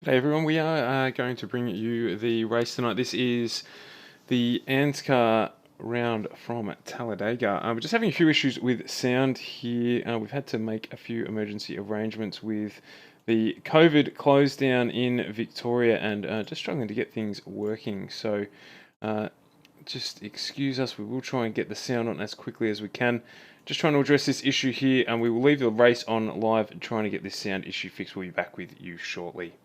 Hey everyone, we are going to bring you the race tonight. This is the ANZCAR round from Talladega. We're just having a few issues with sound here. We've had to make a few emergency arrangements with the COVID close down in Victoria and just struggling to get things working. So just excuse us. We will try and get the sound on as quickly as we can. Just trying to address this issue here, and we will leave the race on live and trying to get this sound issue fixed. We'll be back with you shortly.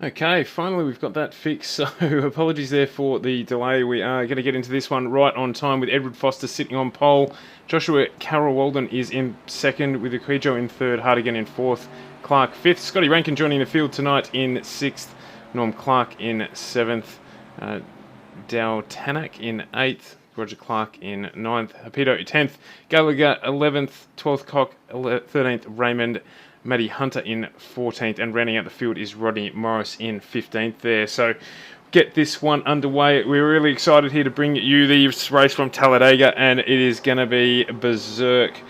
Okay, finally we've got that fixed, so apologies there for the delay. We are going to get into this one right on time with Edward Foster sitting on pole. Joshua Carroll Walden is in second, with Ukijo in third, Hardigan in fourth, Clark fifth. Scotty Rankin joining the field tonight in sixth, Norm Clark in seventh, Dow Tanak in eighth, Roger Clark in ninth, Hapido 10th, Gallagher 11th, 12th Cock 13th, Raymond, Matty Hunter in 14th, and rounding out the field is Rodney Morris in 15th there. So get this one underway. We're really excited here to bring you the race from Talladega, and it is going to be berserk.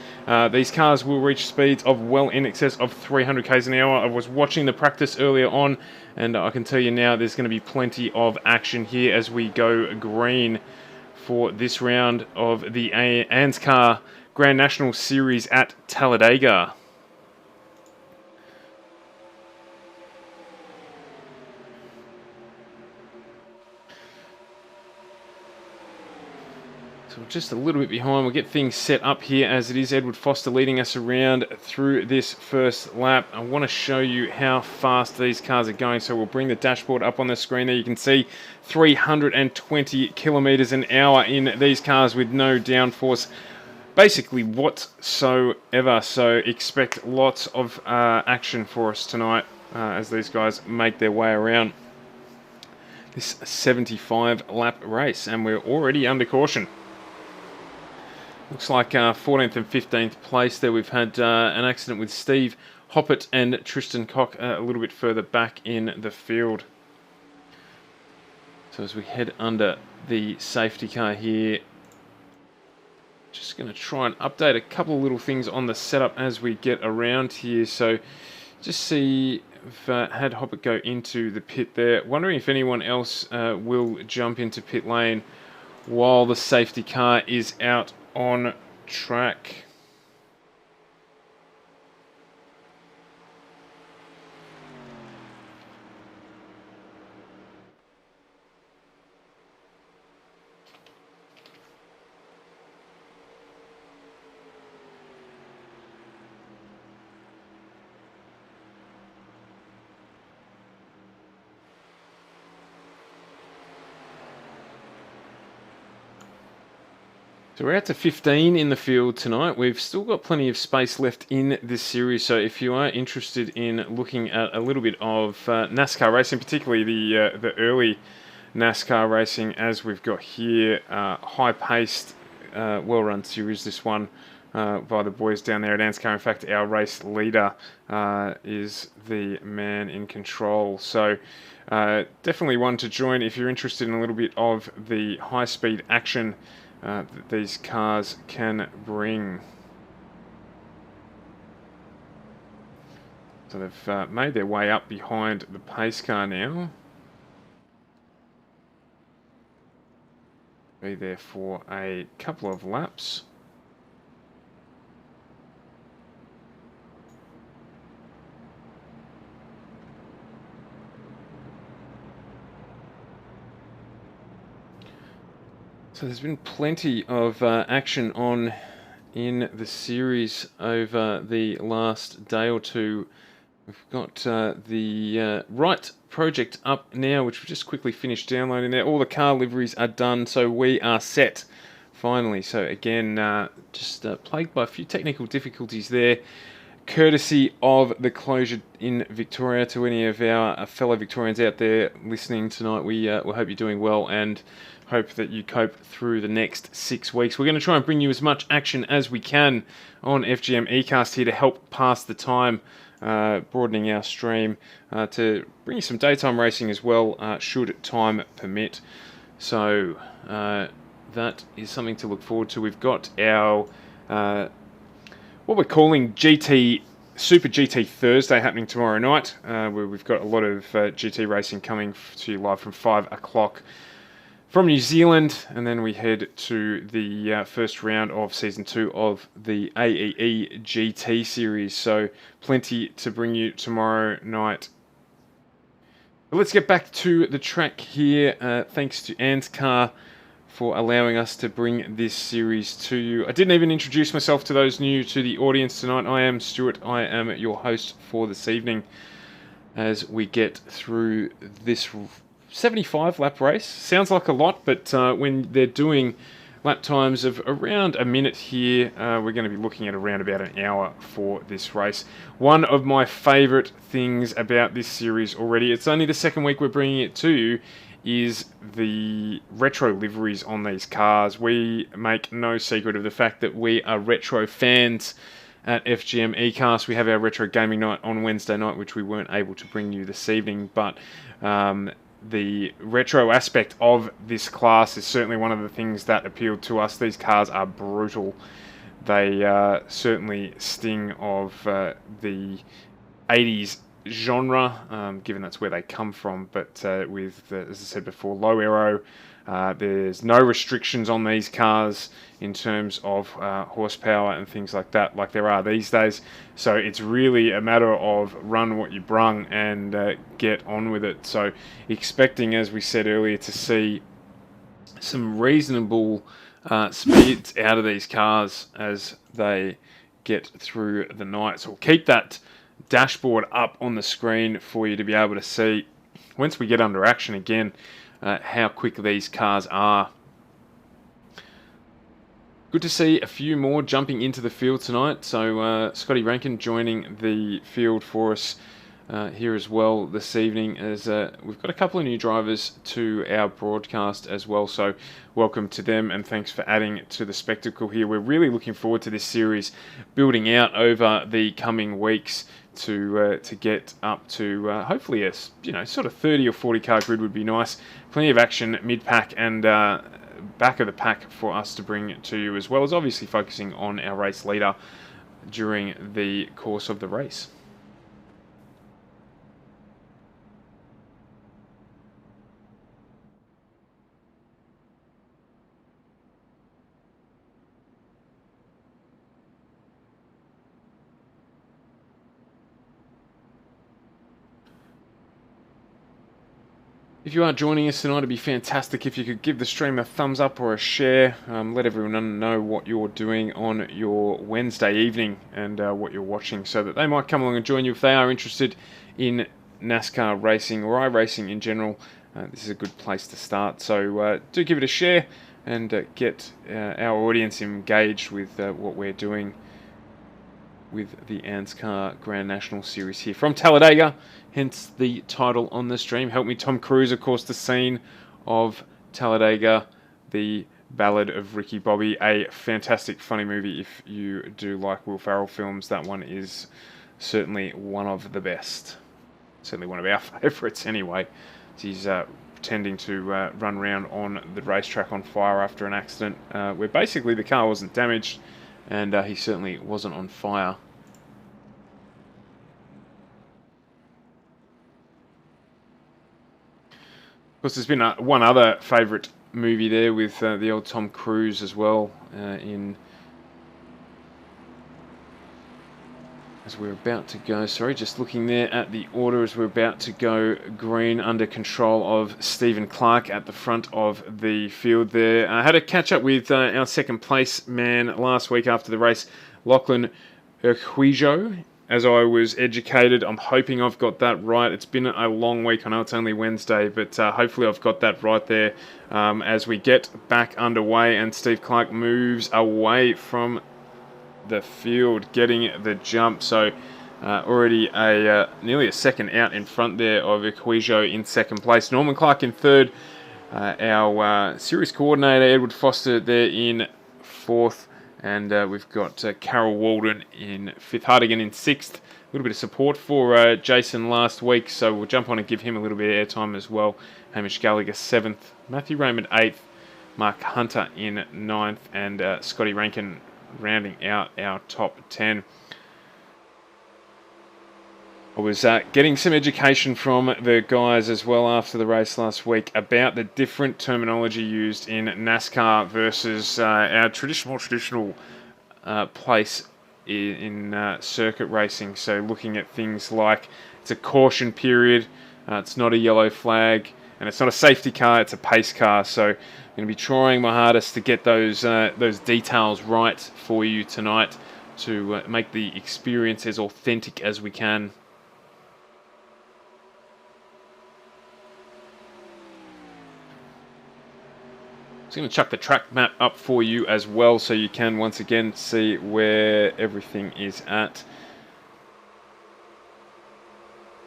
These cars will reach speeds of well in excess of 300 k's an hour. I was watching the practice earlier on, and I can tell you now there's going to be plenty of action here as we go green for this round of the ANZCAR Grand National Series at Talladega. So So we're just a little bit behind. We'll get things set up here as it is. Edward Foster leading us around through this first lap. I want to show you how fast these cars are going. So we'll bring the dashboard up on the screen there. You can see 320 kilometers an hour in these cars with no downforce basically whatsoever. So expect lots of action for us tonight as these guys make their way around this 75 lap race, and we're already under caution. Looks like 14th and 15th place there. We've had an accident with Steve Hoppett and Tristan Koch a little bit further back in the field. So as we head under the safety car here, just going to try and update a couple of little things on the setup as we get around here. So just see if had Hoppett go into the pit there. Wondering if anyone else will jump into pit lane while the safety car is out on track. So we're out to 15 in the field tonight. We've still got plenty of space left in this series, so if you are interested in looking at a little bit of NASCAR racing, particularly the early NASCAR racing as we've got here, high-paced, well-run series, this one by the boys down there at ANZCAR. In fact, our race leader is the man in control. So definitely one to join if you're interested in a little bit of the high-speed action that these cars can bring. So they've made their way up behind the pace car now. Be there for a couple of laps. So there's been plenty of action on in the series over the last day or two. We've got the Right project up now, which we've just quickly finished downloading there. All the car liveries are done, so we are set finally. So again, just plagued by a few technical difficulties there, courtesy of the closure in Victoria. To any of our fellow Victorians out there listening tonight, we hope you're doing well and hope that you cope through the next 6 weeks. We're going to try and bring you as much action as we can on FGM eCast here to help pass the time, broadening our stream to bring you some daytime racing as well, should time permit. So that is something to look forward to. We've got our what we're calling Super GT Thursday happening tomorrow night, where we've got a lot of GT racing coming to you live from 5 o'clock from New Zealand, and then we head to the first round of Season 2 of the AEE GT Series. So plenty to bring you tomorrow night. But let's get back to the track here. Thanks to ANZCAR for allowing us to bring this series to you. I didn't even introduce myself to those new to the audience tonight. I am Stuart. I am your host for this evening as we get through this 75 lap race. Sounds like a lot, but when they're doing lap times of around a minute here, we're going to be looking at around about an hour for this race. One of my favourite things about this series already, it's only the second week we're bringing it to you, is the retro liveries on these cars. We make no secret of the fact that we are retro fans at FGM eCast. We have our retro gaming night on Wednesday night, which we weren't able to bring you this evening, but the retro aspect of this class is certainly one of the things that appealed to us. These cars are brutal. They certainly sting of the 80s genre, given that's where they come from, but with, as I said before, low aero. There's no restrictions on these cars in terms of horsepower and things like that, like there are these days. So it's really a matter of run what you brung and get on with it. So expecting, as we said earlier, to see some reasonable speeds out of these cars as they get through the night. So we'll keep that dashboard up on the screen for you to be able to see, once we get under action again, how quick these cars are. Good to see a few more jumping into the field tonight. So Scotty Rankin joining the field for us here as well this evening, as we've got a couple of new drivers to our broadcast as well. So welcome to them, and thanks for adding to the spectacle here. We're really looking forward to this series building out over the coming weeks to get up to hopefully a sort of 30 or 40 car grid would be nice. Plenty of action mid-pack and back of the pack for us to bring to you, as well as obviously focusing on our race leader during the course of the race. If you are joining us tonight, it'd be fantastic if you could give the stream a thumbs up or a share. Let everyone know what you're doing on your Wednesday evening and what you're watching, so that they might come along and join you if they are interested in NASCAR racing or iRacing in general. This is a good place to start. So do give it a share and get our audience engaged with what we're doing with the ANZCAR Grand National Series here from Talladega, hence the title on the stream. Help Me Tom Cruise, of course, the scene of Talladega, the Ballad of Ricky Bobby, a fantastic funny movie. If you do like Will Ferrell films, that one is certainly one of the best. Certainly one of our favourites anyway. He's pretending to run around on the racetrack on fire after an accident where basically the car wasn't damaged, and he certainly wasn't on fire. Of course, there's been one other favourite movie there with the old Tom Cruise as well as we're about to go. Sorry, just looking there at the order as we're about to go green, under control of Stephen Clark at the front of the field there. I had a catch up with our second place man last week after the race, Lachlan Urquijo. As I was educated, I'm hoping I've got that right. It's been a long week. I know it's only Wednesday, but hopefully I've got that right there as we get back underway and Steve Clark moves away from the field, getting the jump. So already nearly a second out in front there of Urquijo in second place. Norman Clark in third. Our series coordinator, Edward Foster, there in fourth. And we've got Carol Walden in fifth, Hardigan in sixth. A little bit of support for Jason last week, so we'll jump on and give him a little bit of airtime as well. Hamish Gallagher seventh, Matthew Raymond eighth, Mark Hunter in ninth, and Scotty Rankin rounding out our top 10. I was getting some education from the guys as well after the race last week about the different terminology used in NASCAR versus our traditional place in circuit racing. So looking at things like it's a caution period, it's not a yellow flag, and it's not a safety car, it's a pace car. So I'm going to be trying my hardest to get those details right for you tonight to make the experience as authentic as we can. I'm going to chuck the track map up for you as well, so you can once again see where everything is at.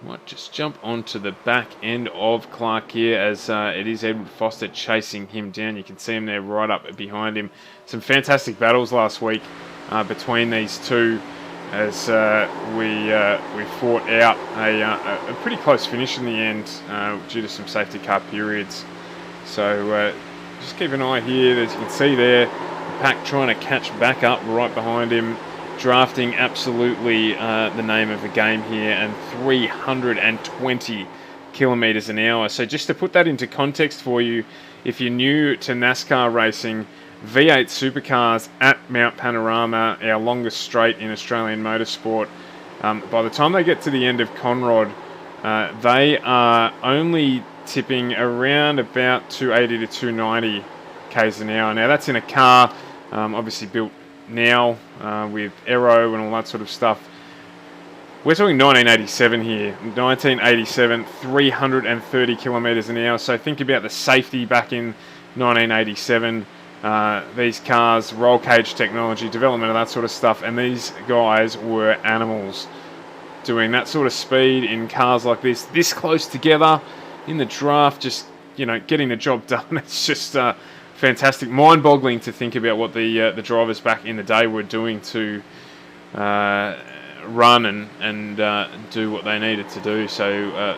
Might just jump onto the back end of Clark here, as it is Edward Foster chasing him down. You can see him there right up behind him. Some fantastic battles last week between these two, as we fought out a pretty close finish in the end due to some safety car periods. So just keep an eye here, as you can see there, the pack trying to catch back up right behind him, drafting absolutely the name of the game here, and 320 kilometers an hour. So just to put that into context for you, if you're new to NASCAR racing, V8 supercars at Mount Panorama, our longest straight in Australian motorsport, by the time they get to the end of Conrod, they are only tipping around about 280 to 290 k's an hour. Now that's in a car obviously built now with aero and all that sort of stuff. We're talking 1987 here. 1987, 330 kilometres an hour. So think about the safety back in 1987. These cars, roll cage technology, development of that sort of stuff, and these guys were animals doing that sort of speed in cars like this close together in the draft, just, you know, getting the job done. It's just fantastic, mind-boggling to think about what the drivers back in the day were doing to run and do what they needed to do. So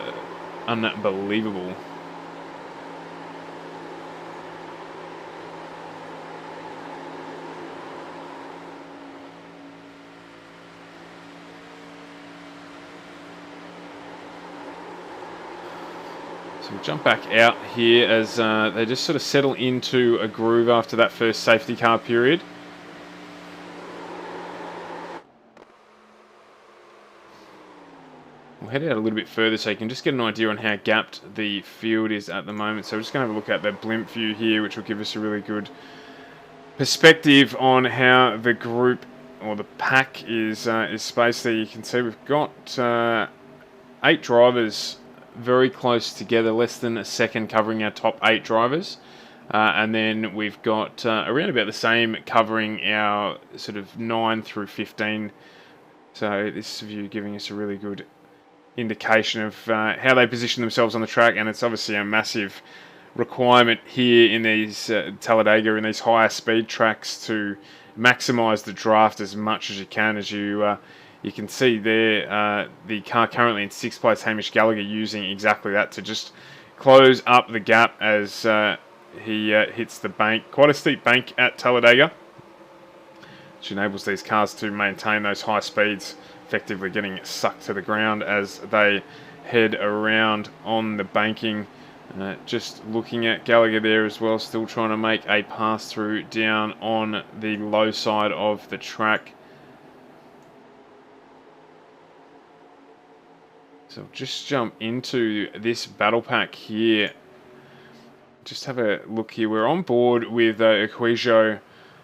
unbelievable. So we'll jump back out here as they just sort of settle into a groove after that first safety car period. We'll head out a little bit further so you can just get an idea on how gapped the field is at the moment. So we're just going to have a look at the blimp view here, which will give us a really good perspective on how the group or the pack is spaced there. You can see we've got 8 drivers very close together, less than a second covering our top 8 drivers. And then we've got around about the same covering our sort of 9 through 15. So this view giving us a really good indication of how they position themselves on the track, and it's obviously a massive requirement here in these Talladega, in these higher speed tracks, to maximise the draft as much as you can. As you can see there, the car currently in 6th place, Hamish Gallagher, using exactly that to just close up the gap as he hits the bank. Quite a steep bank at Talladega, which enables these cars to maintain those high speeds, effectively getting sucked to the ground as they head around on the banking. Just looking at Gallagher there as well, still trying to make a pass through down on the low side of the track. So just jump into this battle pack here. Just have a look here. We're on board with Equijo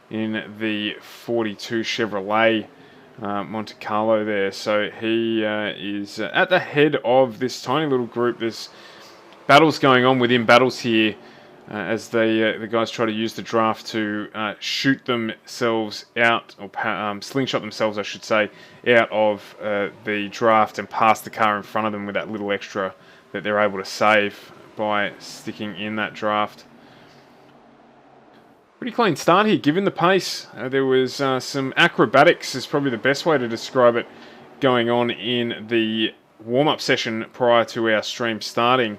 in the 42 Chevrolet Monte Carlo there. So he is at the head of this tiny little group. There's battles going on within battles here as the guys try to use the draft to shoot themselves out, or slingshot themselves, I should say, out of the draft and pass the car in front of them with that little extra that they're able to save by sticking in that draft. Pretty clean start here, given the pace. There was some acrobatics, is probably the best way to describe it, going on in the warm-up session prior to our stream starting.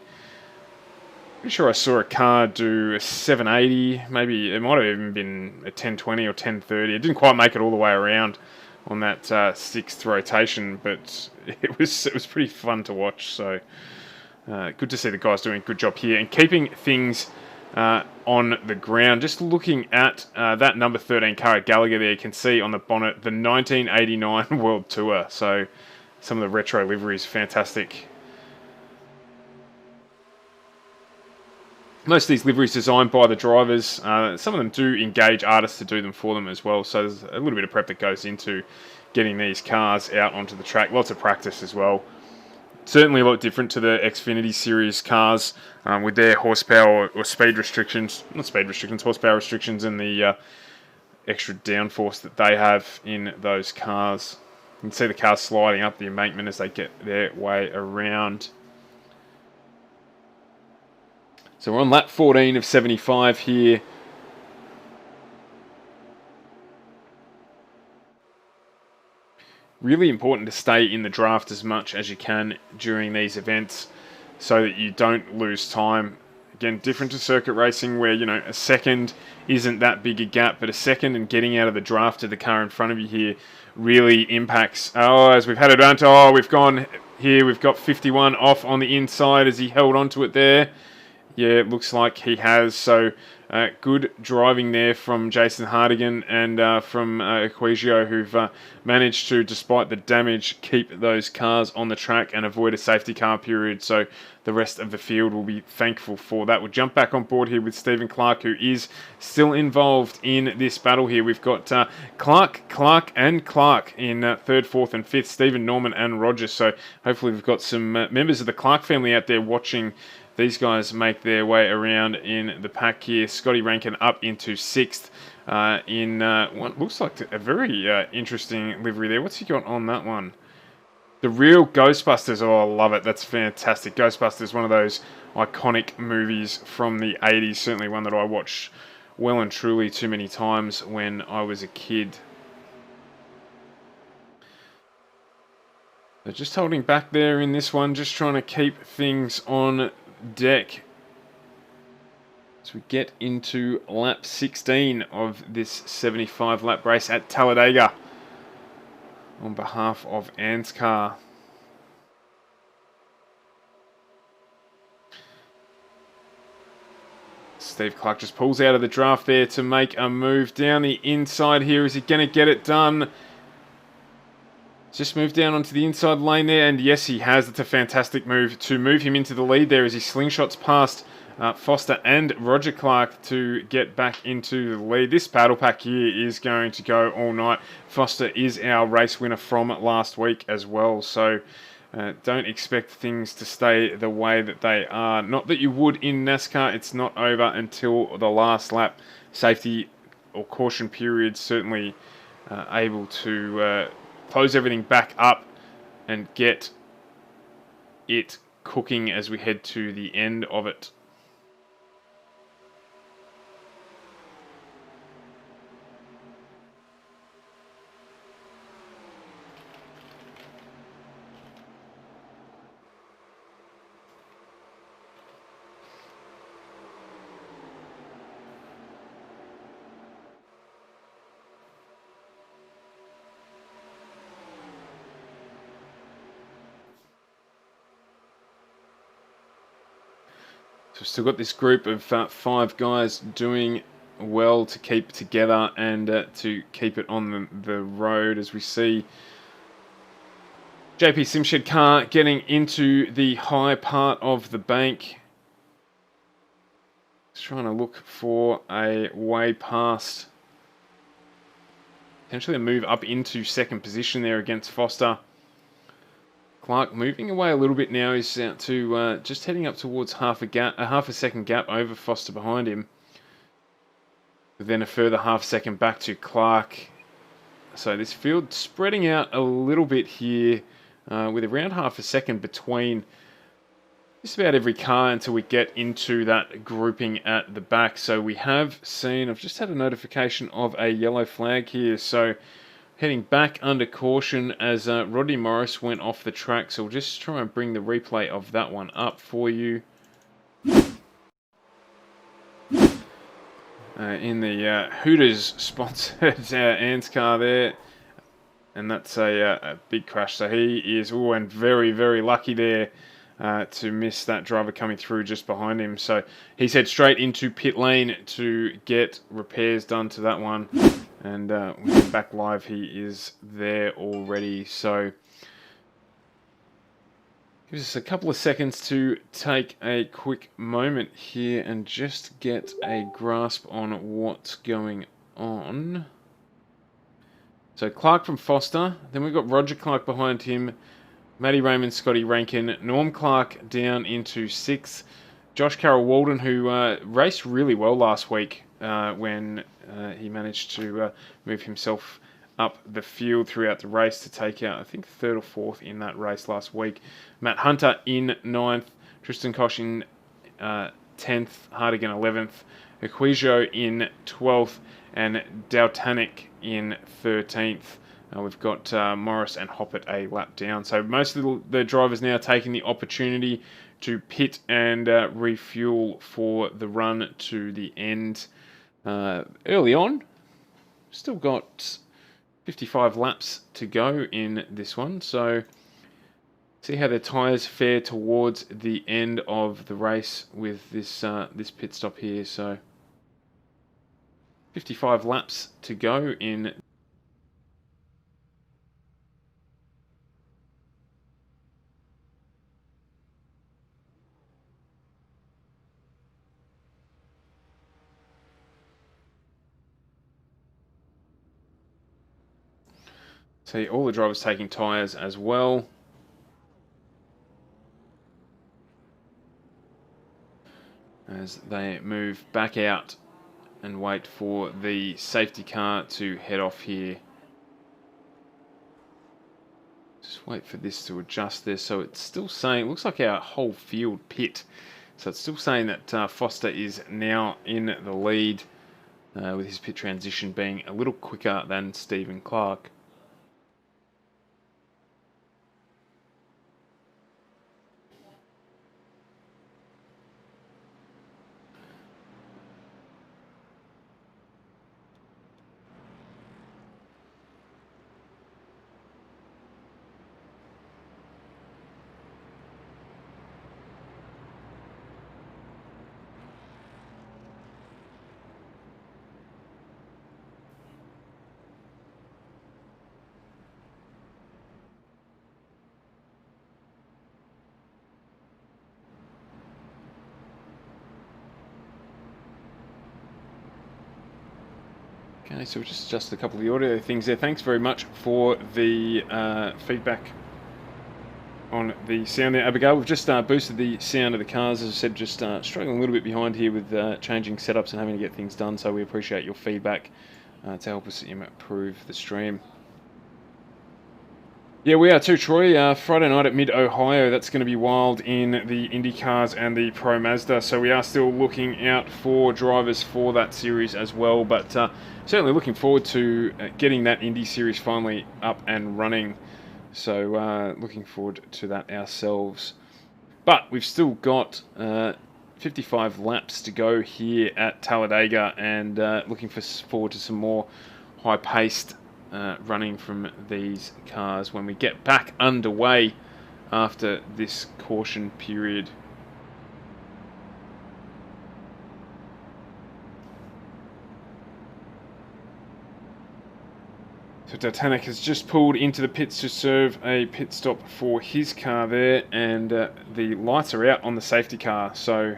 Pretty sure I saw a car do a 780, maybe it might have even been a 1020 or 1030. It didn't quite make it all the way around on that 6th rotation, but it was pretty fun to watch. So good to see the guys doing a good job here and keeping things on the ground. Just looking at that number 13 car at Gallagher there, you can see on the bonnet the 1989 World Tour. So some of the retro liveries, fantastic. Most of these liveries designed by the drivers. Some of them do engage artists to do them for them as well. So there's a little bit of prep that goes into getting these cars out onto the track. Lots of practice as well. Certainly a lot different to the Xfinity Series cars with their horsepower or speed restrictions. Not speed restrictions, horsepower restrictions, and the extra downforce that they have in those cars. You can see the cars sliding up the embankment as they get their way around. So we're on lap 14 of 75 here. Really important to stay in the draft as much as you can during these events so that you don't lose time. Again, different to circuit racing where, you know, a second isn't that big a gap, but a second and getting out of the draft to the car in front of you here really impacts. Oh, as we've had it down to, we've gone here, we've got 51 off on the inside as he held onto it there. Yeah, it looks like he has. So good driving there from Jason Hardigan and from Equisio, who've managed to, despite the damage, keep those cars on the track and avoid a safety car period. So the rest of the field will be thankful for that. We'll jump back on board here with Stephen Clark, who is still involved in this battle here. We've got Clark in third, fourth, and fifth. Stephen, Norman, and Roger. So hopefully we've got some members of the Clark family out there watching these guys make their way around in the pack here. Scotty Rankin up into sixth in what looks like a very interesting livery there. What's he got on that one? The real Ghostbusters. Oh, I love it. That's fantastic. Ghostbusters, one of those iconic movies from the 80s. Certainly one that I watched well and truly too many times when I was a kid. So just holding back there in this one, just trying to keep things on deck as we get into lap 16 of this 75 lap race at Talladega on behalf of ANZCAR. Steve Clark just pulls out of the draft there to make a move down the inside here. Is he going to get it done? Just moved down onto the inside lane there, and yes, he has. It's a fantastic move to move him into the lead there as he slingshots past Foster and Roger Clark to get back into the lead. This battle pack here is going to go all night. Foster is our race winner from last week as well, so don't expect things to stay the way that they are. Not that you would in NASCAR. It's not over until the last lap. Safety or caution period certainly able to close everything back up and get it cooking as we head to the end of it. So we've still got this group of 5 guys doing well to keep together and to keep it on the road as we see JP Simshed car getting into the high part of the bank. Just trying to look for a way past. Potentially a move up into second position there against Foster. Clark moving away a little bit now. He's out to just heading up towards half a second gap over Foster behind him. But then a further half second back to Clark. So this field spreading out a little bit here with around half a second between just about every car until we get into that grouping at the back. So we have seen, I've just had a notification of a yellow flag here. So heading back under caution as Rodney Morris went off the track. So we'll just try and bring the replay of that one up for you. In the Hooters sponsored ANZCAR there. And that's a big crash. So he is, and very, very lucky there to miss that driver coming through just behind him. So he's head straight into pit lane to get repairs done to that one. And when back live, he is there already. So gives us a couple of seconds to take a quick moment here and just get a grasp on what's going on. So Clark from Foster, then we've got Roger Clark behind him, Matty Raymond, Scotty Rankin, Norm Clark down into 6th, Josh Carroll Walden, who raced really well last week when he managed to move himself up the field throughout the race to take out, I think, 3rd or 4th in that race last week. Matt Hunter in 9th, Tristan Koch in 10th, Hardigan 11th, Equisio in 12th, and Daltanic in 13th. We've got Morris and Hoppert a lap down. So most of the drivers now taking the opportunity to pit and refuel for the run to the end. Early on, still got 55 laps to go in this one. So See how their tyres fare towards the end of the race with this this pit stop here. So 55 laps to go in. See all the drivers taking tyres as well. As they move back out and wait for the safety car to head off here. Just wait for this to adjust there. So it's still saying, looks like our whole field pit. So it's still saying that Foster is now in the lead with his pit transition being a little quicker than Stephen Clark. Okay, so we'll just adjust a couple of the audio things there. Thanks very much for the feedback on the sound there, Abigail. We've just boosted the sound of the cars, as I said, just struggling a little bit behind here with changing setups and having to get things done, so we appreciate your feedback to help us improve the stream. Yeah, we are too, Troy. Friday night at Mid-Ohio, that's going to be wild in the Indy cars and the Pro Mazda, so we are still looking out for drivers for that series as well, but certainly looking forward to getting that Indy series finally up and running, so looking forward to that ourselves. But we've still got 55 laps to go here at Talladega, and looking forward to some more high-paced running from these cars when we get back underway after this caution period. So Titanic has just pulled into the pits to serve a pit stop for his car there, and the lights are out on the safety car, so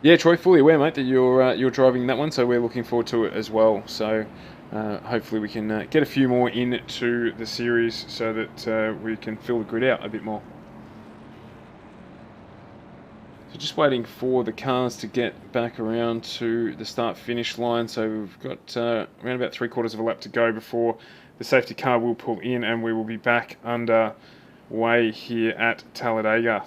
yeah, Troy, fully aware, mate, that you're driving that one, so we're looking forward to it as well. So hopefully we can get a few more into the series so that we can fill the grid out a bit more. So just waiting for the cars to get back around to the start-finish line. So we've got around about 3/4 of a lap to go before the safety car will pull in, and we will be back underway here at Talladega.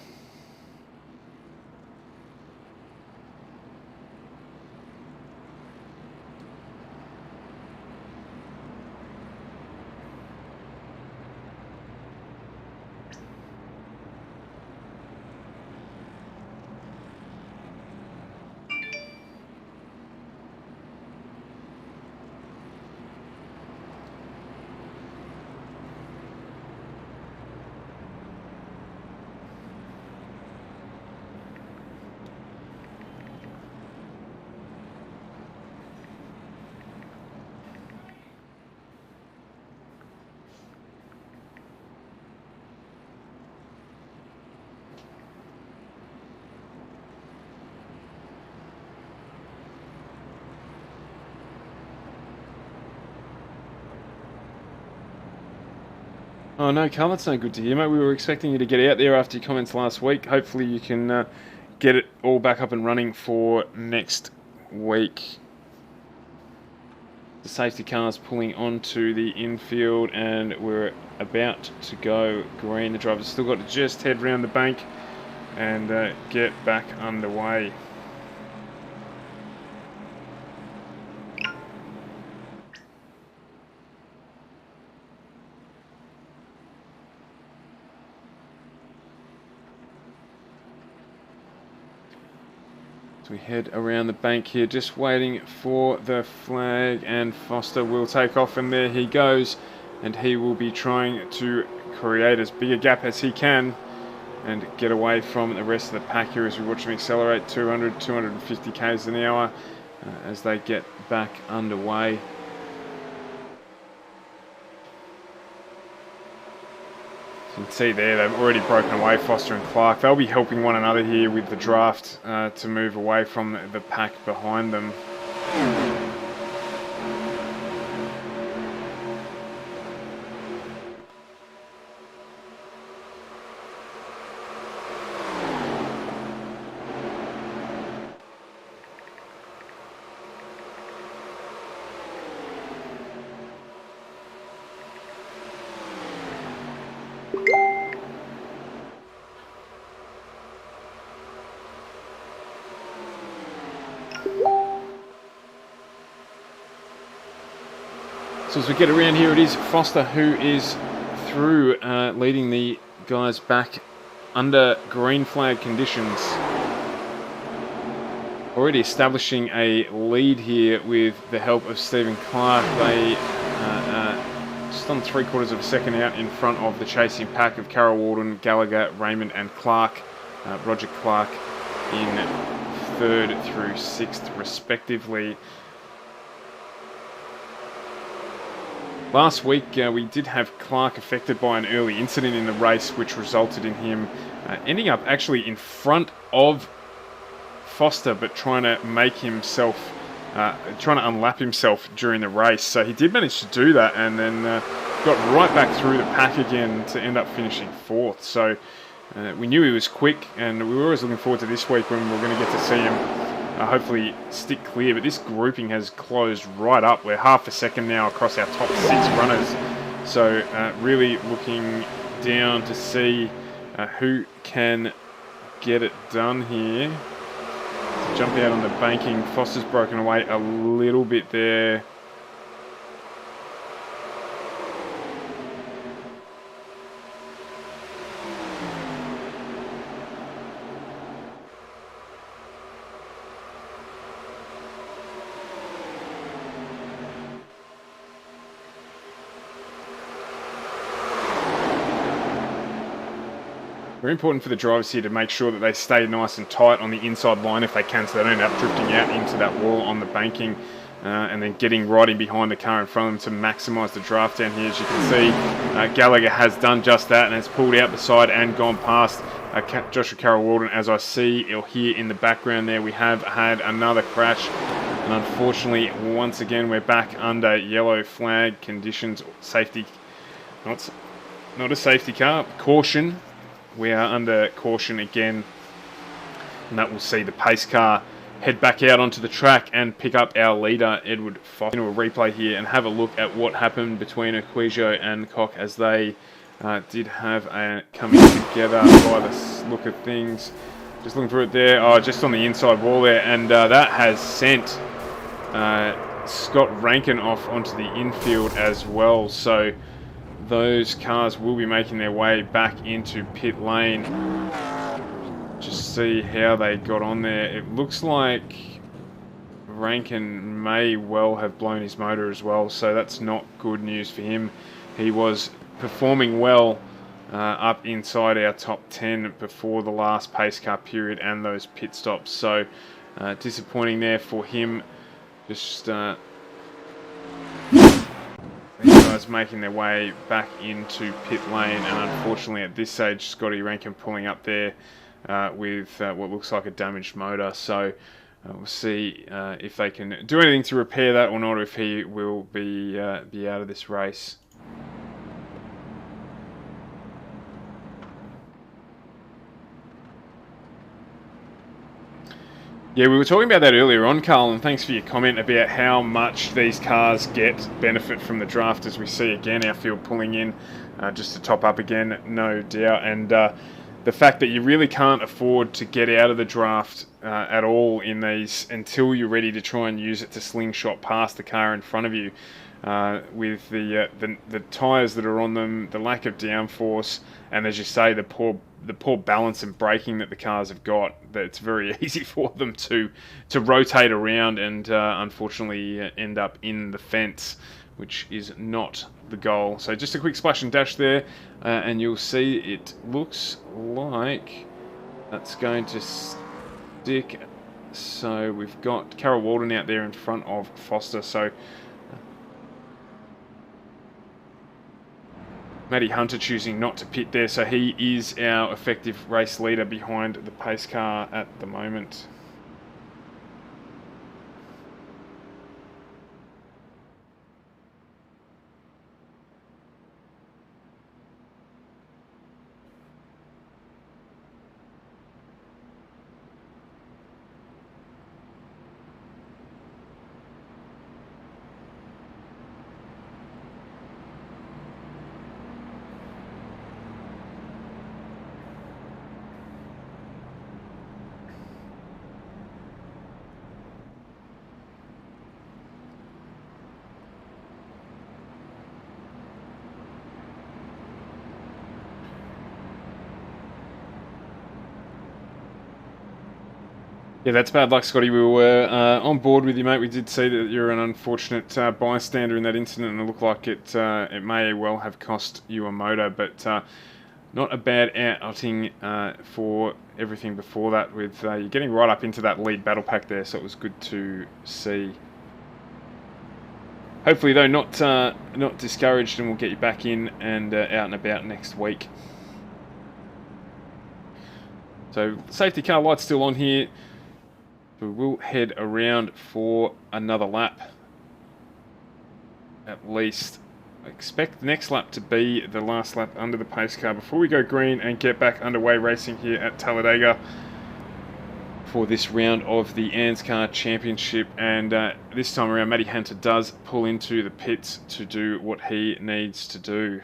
Oh no, Carl, that's no good to hear, mate. We were expecting you to get out there after your comments last week. Hopefully you can get it all back up and running for next week. The safety car's pulling onto the infield, and we're about to go green. The driver's still got to just head round the bank and get back underway. So we head around the bank here, just waiting for the flag, and Foster will take off, and there he goes. and he will be trying to create as big a gap as he can and get away from the rest of the pack here as we watch him accelerate 200, 250 k's an hour as they get back underway. You can see there they've already broken away, Foster and Clark. They'll be helping one another here with the draft to move away from the pack behind them. So as we get around here, it is Foster who is through, leading the guys back under green flag conditions. Already establishing a lead here with the help of Stephen Clark. They just on 3/4 of a second out in front of the chasing pack of Carroll Walden, Gallagher, Raymond and Clark. Roger Clark in 3rd through 6th respectively. Last week we did have Clark affected by an early incident in the race, which resulted in him ending up actually in front of Foster, but trying to make himself, trying to unlap himself during the race. So he did manage to do that, and then got right back through the pack again to end up finishing 4th. So we knew he was quick, and we were always looking forward to this week when we were going to get to see him hopefully stick clear. But this grouping has closed right up. We're half a second now across our top 6 runners. So really looking down to see who can get it done here. Jump out on the banking. Foster's broken away a little bit there. Very important for the drivers here to make sure that they stay nice and tight on the inside line if they can, so they don't end up drifting out into that wall on the banking and then getting right in behind the car in front of them to maximise the draft down here. As you can see, Gallagher has done just that and has pulled out the side and gone past Joshua Carroll Walden. As I see or hear in the background there, we have had another crash, and unfortunately once again we're back under yellow flag conditions. Safety, not a safety car, caution. We are under caution again, and that will see the pace car head back out onto the track and pick up our leader, Edward Foster. Into a replay here and have a look at what happened between Aquisio and Koch as they did have a coming together by the look of things. Just looking through it there, just on the inside wall there, and that has sent Scott Rankin off onto the infield as well. So those cars will be making their way back into pit lane. Just see how they got on there. It looks like Rankin may well have blown his motor as well, so that's not good news for him. He was performing well up inside our top 10 before the last pace car period and those pit stops, so disappointing there for him. Just these guys making their way back into pit lane, and unfortunately at this stage Scotty Rankin pulling up there with what looks like a damaged motor. So we'll see if they can do anything to repair that or not, if he will be out of this race. Yeah, we were talking about that earlier on, Carl, and thanks for your comment about how much these cars get benefit from the draft, as we see again our field pulling in just to top up again, no doubt. And the fact that you really can't afford to get out of the draft at all in these until you're ready to try and use it to slingshot past the car in front of you, with the tyres that are on them, the lack of downforce, and as you say, the poor balance and braking that the cars have got, that it's very easy for them to rotate around and unfortunately end up in the fence. which is not the goal. So just a quick splash and dash there, and you'll see it looks like that's going to stick. So we've got Carol Walden out there in front of Foster. So Matty Hunter choosing not to pit there. So he is our effective race leader behind the pace car at the moment. Yeah, that's bad luck, Scotty. We were on board with you, mate. We did see that you're an unfortunate bystander in that incident, and it looked like it may well have cost you a motor, but not a bad outing for everything before that, with you getting right up into that lead battle pack there, so it was good to see. Hopefully, though, not discouraged, and we'll get you back in and out and about next week. So, safety car light's still on here. We will head around for another lap, at least. I expect the next lap to be the last lap under the pace car before we go green and get back underway racing here at Talladega for this round of the ANZCAR Championship. And this time around, Matty Hunter does pull into the pits to do what he needs to do.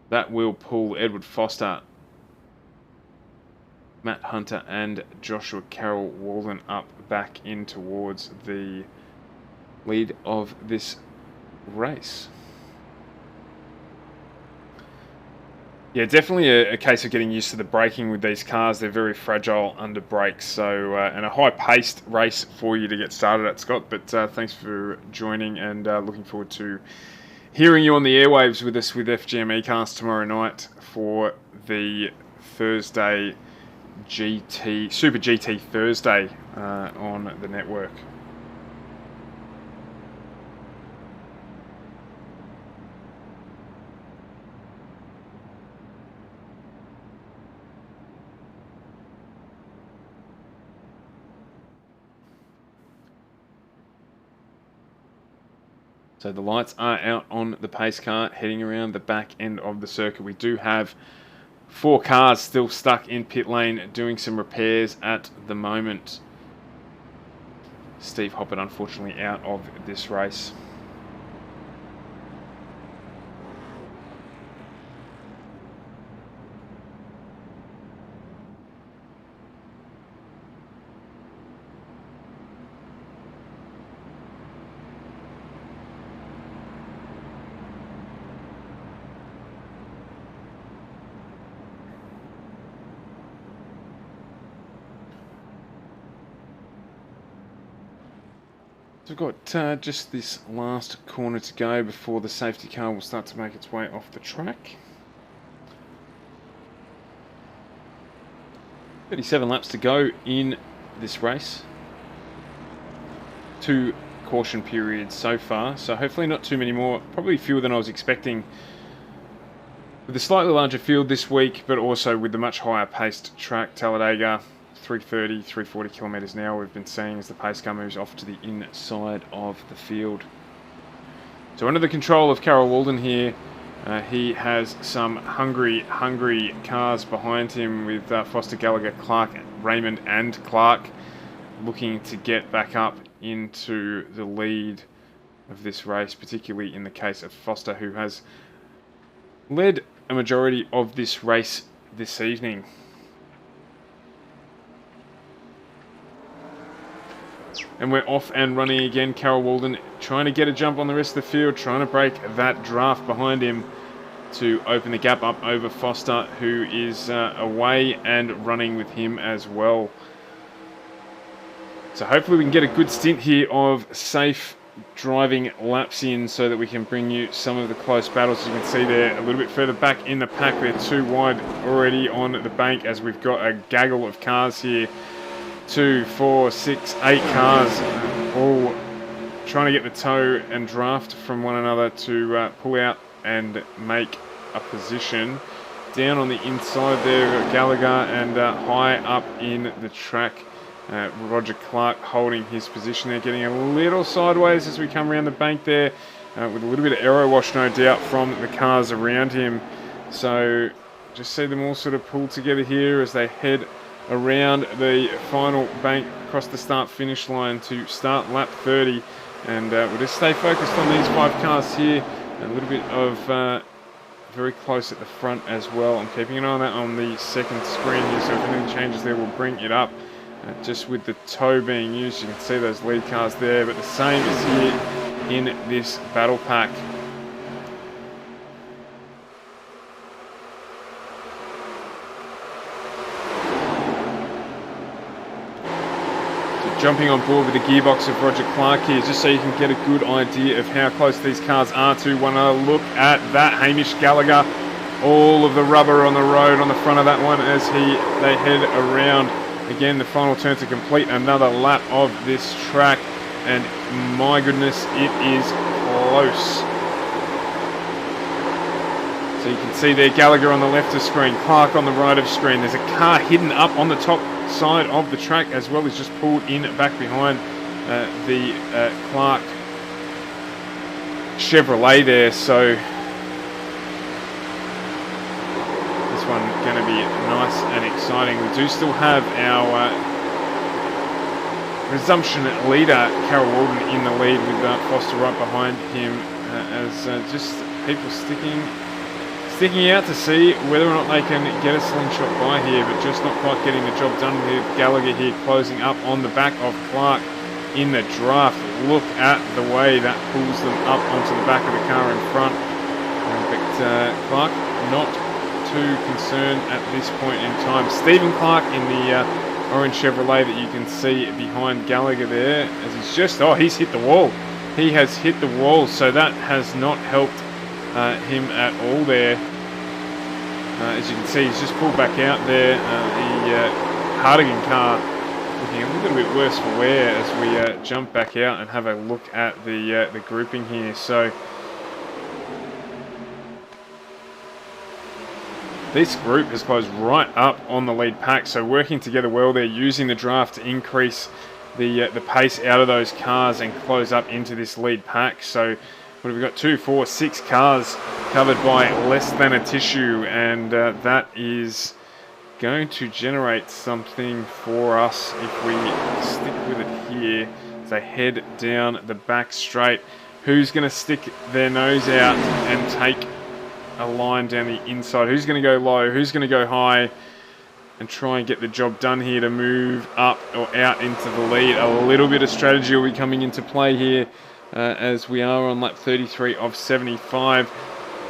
That will pull Edward Foster, Matt Hunter and Joshua Carroll Walden up back in towards the lead of this race. Yeah, definitely a case of getting used to the braking with these cars. They're very fragile under brakes, so and a high-paced race for you to get started at, Scott. But thanks for joining, and looking forward to hearing you on the airwaves with us with FGME Cast tomorrow night for the Thursday Super GT Thursday on the network. So the lights are out on the pace car heading around the back end of the circuit. We do have 4 cars still stuck in pit lane doing some repairs at the moment. Steve Hoppert unfortunately out of this race. So we've got just this last corner to go before the safety car will start to make its way off the track. 37 laps to go in this race. 2 caution periods so far, so hopefully not too many more. Probably fewer than I was expecting. With a slightly larger field this week, but also with the much higher paced track, Talladega, 330, 340 kilometres an hour we've been seeing as the pace car moves off to the inside of the field. So under the control of Carol Walden here, he has some hungry cars behind him with Foster, Gallagher, Clark, Raymond and Clark looking to get back up into the lead of this race, particularly in the case of Foster, who has led a majority of this race this evening. And we're off and running again. Carol Walden trying to get a jump on the rest of the field, trying to break that draft behind him to open the gap up over Foster, who is away and running with him as well. So hopefully we can get a good stint here of safe driving laps in so that we can bring you some of the close battles. As you can see there, a little bit further back in the pack, they're too wide already on the bank as we've got a gaggle of cars here. 2, 4, 6, 8 cars all trying to get the tow and draft from one another to pull out and make a position. Down on the inside there, we've got Gallagher, and high up in the track, Roger Clark holding his position there, getting a little sideways as we come around the bank there, with a little bit of aero wash, no doubt, from the cars around him. So just see them all sort of pull together here as they head around the final bank across the start-finish line to start lap 30. And we'll just stay focused on these 5 cars here. A little bit of very close at the front as well. I'm keeping an eye on that on the second screen here, so if anything changes there, we'll bring it up. Just with the tow being used, you can see those lead cars there, but the same is here in this battle pack. So jumping on board with the gearbox of Roger Clark here, just so you can get a good idea of how close these cars are to one another. Look at that, Hamish Gallagher. All of the rubber on the road on the front of that one as they head around. Again, the final turn to complete another lap of this track, and my goodness, it is close. So you can see there Gallagher on the left of screen, Clark on the right of screen. There's a car hidden up on the top side of the track as well, as just pulled in back behind the Clark Chevrolet there. So one going to be nice and exciting. We do still have our resumption leader, Carol Walden, in the lead with Foster right behind him, as just people sticking out to see whether or not they can get a slingshot by here, but just not quite getting the job done with Gallagher here closing up on the back of Clark in the draft. Look at the way that pulls them up onto the back of the car in front. But Clark not too concerned at this point in time. Stephen Clark in the orange Chevrolet that you can see behind Gallagher there, as he's hit the wall. He has hit the wall, so that has not helped him at all there. As you can see, he's just pulled back out there. The Hardigan car looking a little bit worse for wear as we jump back out and have a look at the grouping here. So this group has closed right up on the lead pack, so working together well. They're using the draft to increase the pace out of those cars and close up into this lead pack. So what have we got? 2, 4, 6 cars covered by less than a tissue, and that is going to generate something for us if we stick with it here. As they head down the back straight, who's going to stick their nose out and take a line down the inside? Who's going to go low? Who's going to go high and try and get the job done here to move up or out into the lead? A little bit of strategy will be coming into play here as we are on lap 33 of 75.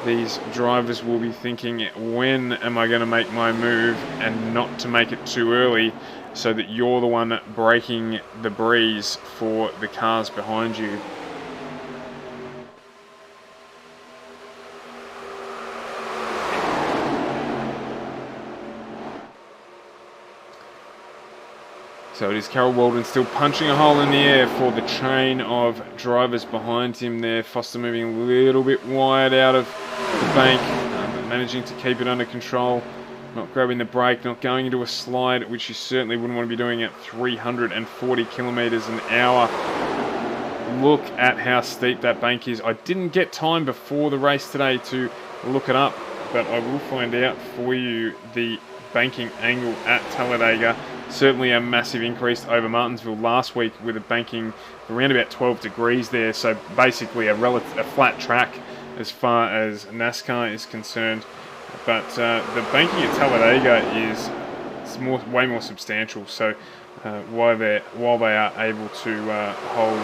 These drivers will be thinking, when am I going to make my move, and not to make it too early so that you're the one breaking the breeze for the cars behind you. So it is Carol Walden still punching a hole in the air for the train of drivers behind him there. Foster moving a little bit wide out of the bank, but managing to keep it under control. Not grabbing the brake, not going into a slide, which you certainly wouldn't want to be doing at 340 kilometres an hour. Look at how steep that bank is. I didn't get time before the race today to look it up, but I will find out for you the banking angle at Talladega. Certainly a massive increase over Martinsville last week with a banking around about 12 degrees there. So basically a flat track as far as NASCAR is concerned. But the banking at Talladega is way more substantial. So while they are able to hold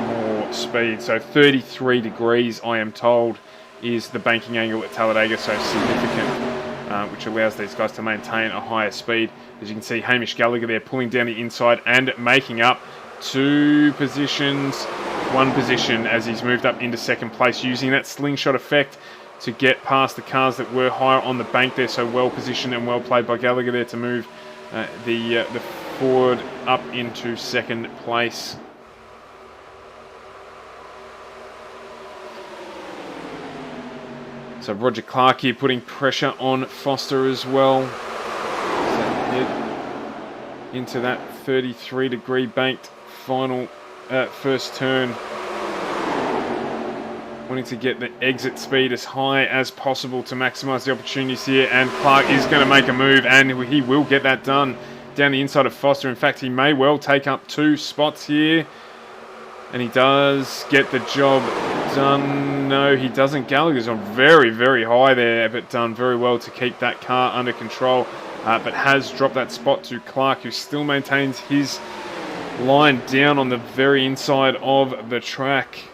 more speed. So 33 degrees, I am told, is the banking angle at Talladega. So significant which allows these guys to maintain a higher speed. As you can see, Hamish Gallagher there pulling down the inside and making up 2 positions, 1 position as he's moved up into second place, using that slingshot effect to get past the cars that were higher on the bank there. So well positioned and well played by Gallagher there to move the Ford up into second place. So Roger Clark here putting pressure on Foster as well. So head into that 33-degree banked final first turn. Wanting to get the exit speed as high as possible to maximise the opportunities here. And Clark is going to make a move, and he will get that done down the inside of Foster. In fact, he may well take up 2 spots here. And he does get the job done. No, he doesn't. Gallagher's on very, very high there, but done very well to keep that car under control. But has dropped that spot to Clark, who still maintains his line down on the very inside of the track.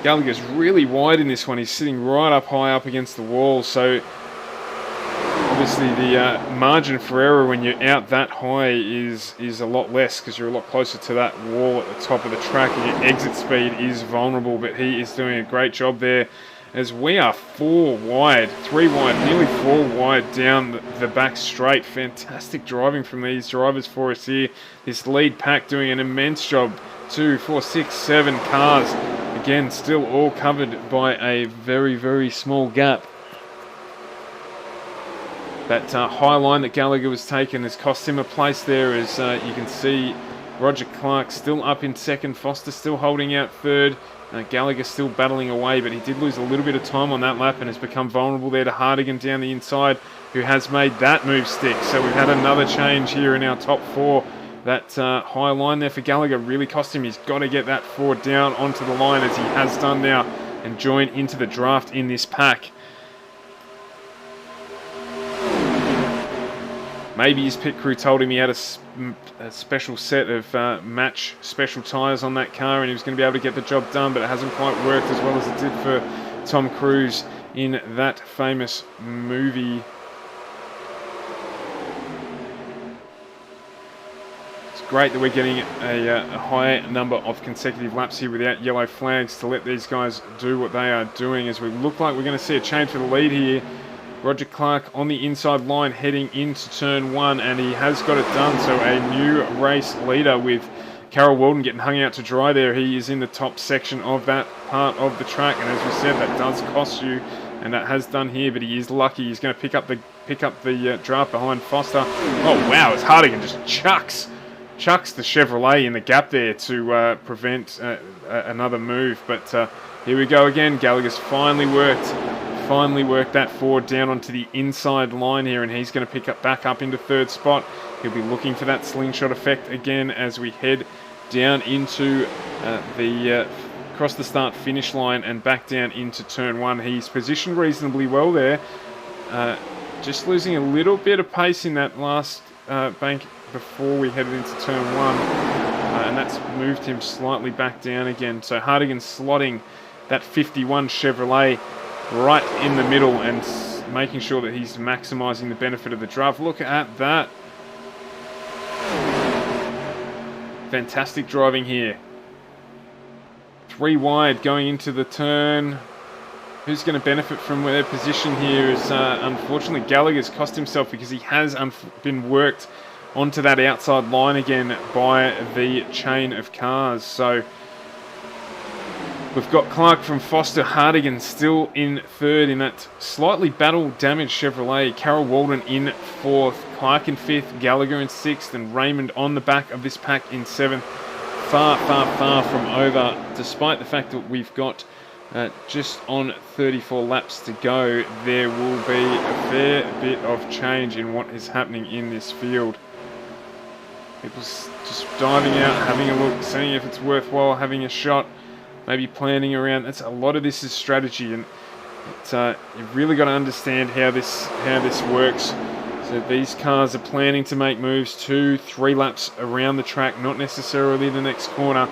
Gallagher's really wide in this one. He's sitting right up high up against the wall. So obviously the margin for error when you're out that high is a lot less, because you're a lot closer to that wall at the top of the track, and your exit speed is vulnerable. But he is doing a great job there, as we are 4 wide, 3 wide, nearly 4 wide down the back straight. Fantastic driving from these drivers for us here. This lead pack doing an immense job. 2, 4, 6, 7 cars. Again, still all covered by a very, very small gap. That high line that Gallagher was taking has cost him a place there, as you can see Roger Clark still up in second, Foster still holding out third, Gallagher still battling away, but he did lose a little bit of time on that lap and has become vulnerable there to Hardigan down the inside, who has made that move stick. So we've had another change here in our top 4. That high line there for Gallagher really cost him. He's got to get that Ford down onto the line, as he has done now, and join into the draft in this pack. Maybe his pit crew told him he had a special set of match special tyres on that car and he was going to be able to get the job done, but it hasn't quite worked as well as it did for Tom Cruise in that famous movie. It's great that we're getting a high number of consecutive laps here without yellow flags to let these guys do what they are doing, as we look like we're going to see a change for the lead here. Roger Clark on the inside line heading into turn 1, and he has got it done. So a new race leader with Carol Walden getting hung out to dry there. He is in the top section of that part of the track, and as we said, that does cost you, and that has done here, but he is lucky. He's going to pick up the draft behind Foster. Oh wow, as Hardigan just chucks the Chevrolet in the gap there to prevent another move. But here we go again. Gallagher's finally worked that Ford down onto the inside line here, and he's going to pick up back up into third spot. He'll be looking for that slingshot effect again as we head down into across the start finish line and back down into turn 1. He's positioned reasonably well there, just losing a little bit of pace in that last bank before we headed into turn 1, and that's moved him slightly back down again. So Hardigan slotting that 51 Chevrolet right in the middle and making sure that he's maximising the benefit of the draft. Look at that. Fantastic driving here. 3 wide going into the turn. Who's going to benefit from their position here is unfortunately Gallagher's cost himself, because he has been worked onto that outside line again by the chain of cars. So we've got Clark from Foster, Hardigan still in third in that slightly battle-damaged Chevrolet. Carol Walden in fourth, Clark in fifth, Gallagher in sixth, and Raymond on the back of this pack in seventh. Far, far, far from over, despite the fact that we've got just on 34 laps to go. There will be a fair bit of change in what is happening in this field. People just diving out, having a look, seeing if it's worthwhile having a shot. Maybe planning around. That's a lot of this is strategy, and you've really got to understand how this works. So these cars are planning to make moves 2-3 laps around the track, not necessarily the next corner,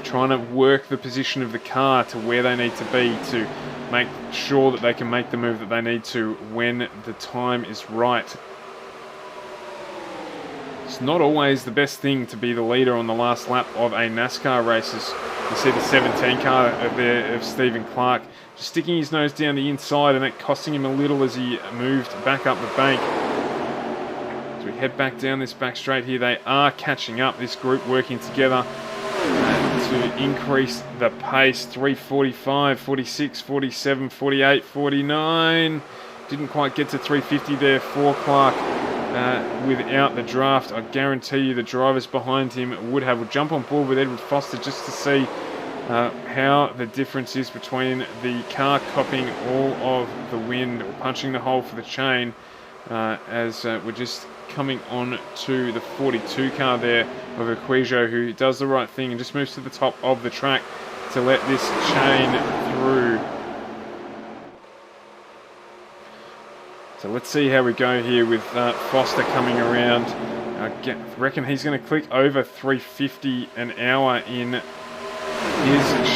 trying to work the position of the car to where they need to be to make sure that they can make the move that they need to when the time is right. It's not always the best thing to be the leader on the last lap of a NASCAR race. As you see the 17 car of Stephen Clark just sticking his nose down the inside, and that costing him a little as he moved back up the bank. As we head back down this back straight here, they are catching up, this group working together to increase the pace. 3:45, 46, 47, 48, 49. Didn't quite get to 3:50 there for Clark. Without the draft, I guarantee you the drivers behind him would have. We'll jump on board with Edward Foster just to see how the difference is between the car copying all of the wind or punching the hole for the chain, as we're just coming on to the 42 car there of Equijo, who does the right thing and just moves to the top of the track to let this chain through. So let's see how we go here with Foster coming around. I reckon he's going to click over 350 an hour in his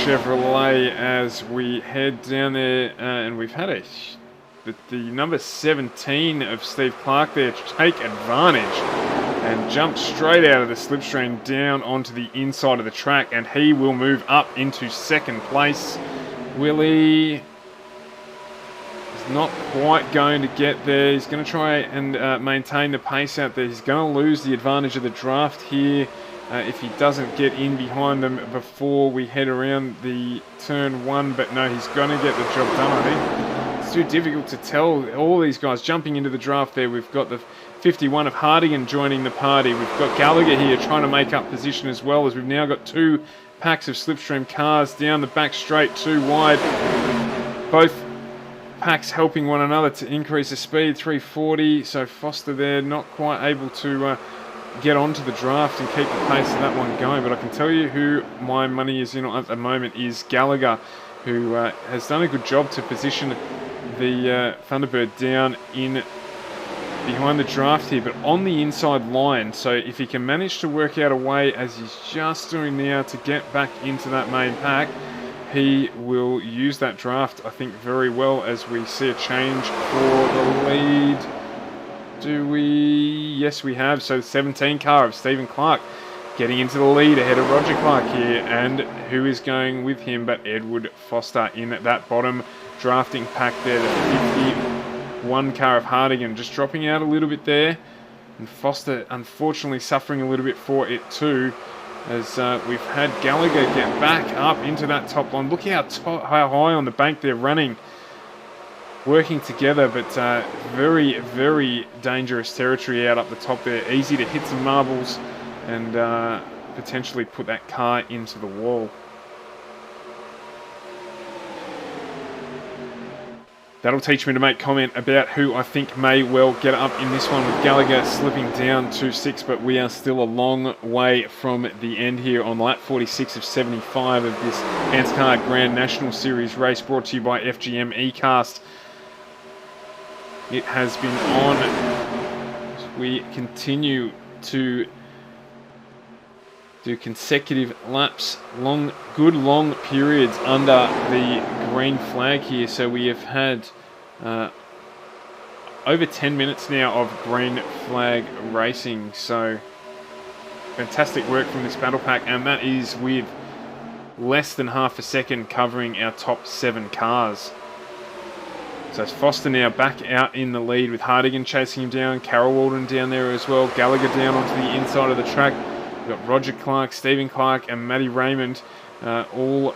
Chevrolet as we head down there. And we've had the number 17 of Steve Clark there take advantage and jump straight out of the slipstream down onto the inside of the track, and he will move up into second place. Willie not quite going to get there. He's going to try and maintain the pace out there. He's going to lose the advantage of the draft here if he doesn't get in behind them before we head around the turn one. But no, he's going to get the job done, I think. It's too difficult to tell. All these guys jumping into the draft there. We've got the 51 of Hardigan joining the party. We've got Gallagher here trying to make up position as well, as we've now got two packs of slipstream cars down the back straight, too wide. Both packs helping one another to increase the speed. 340, so Foster there not quite able to get onto the draft and keep the pace of that one going. But I can tell you who my money is in at the moment is Gallagher, who has done a good job to position the Thunderbird down in behind the draft here, but on the inside line. So if he can manage to work out a way, as he's just doing now, to get back into that main pack, he will use that draft, I think, very well, as we see a change for the lead. Do we? Yes, we have. So the 17 car of Stephen Clark getting into the lead ahead of Roger Clark here. And who is going with him but Edward Foster in that bottom drafting pack there. The 51 car of Hardigan just dropping out a little bit there. And Foster, unfortunately, suffering a little bit for it too, as we've had Gallagher get back up into that top line. Look how high on the bank they're running, working together, but very, very dangerous territory out up the top there. Easy to hit some marbles and potentially put that car into the wall. That'll teach me to make comment about who I think may well get up in this one, with Gallagher slipping down to 6, but we are still a long way from the end here on lap 46 of 75 of this ANZCAR Grand National Series race, brought to you by FGM eCast. It has been on as we continue to do consecutive laps, good long periods under the green flag here. So we have had over 10 minutes now of green flag racing. So fantastic work from this battle pack, and that is with less than half a second covering our top 7 cars. So it's Foster now back out in the lead, with Hardigan chasing him down, Carol Walden down there as well, Gallagher down onto the inside of the track. We've got Roger Clark, Stephen Clark and Matty Raymond all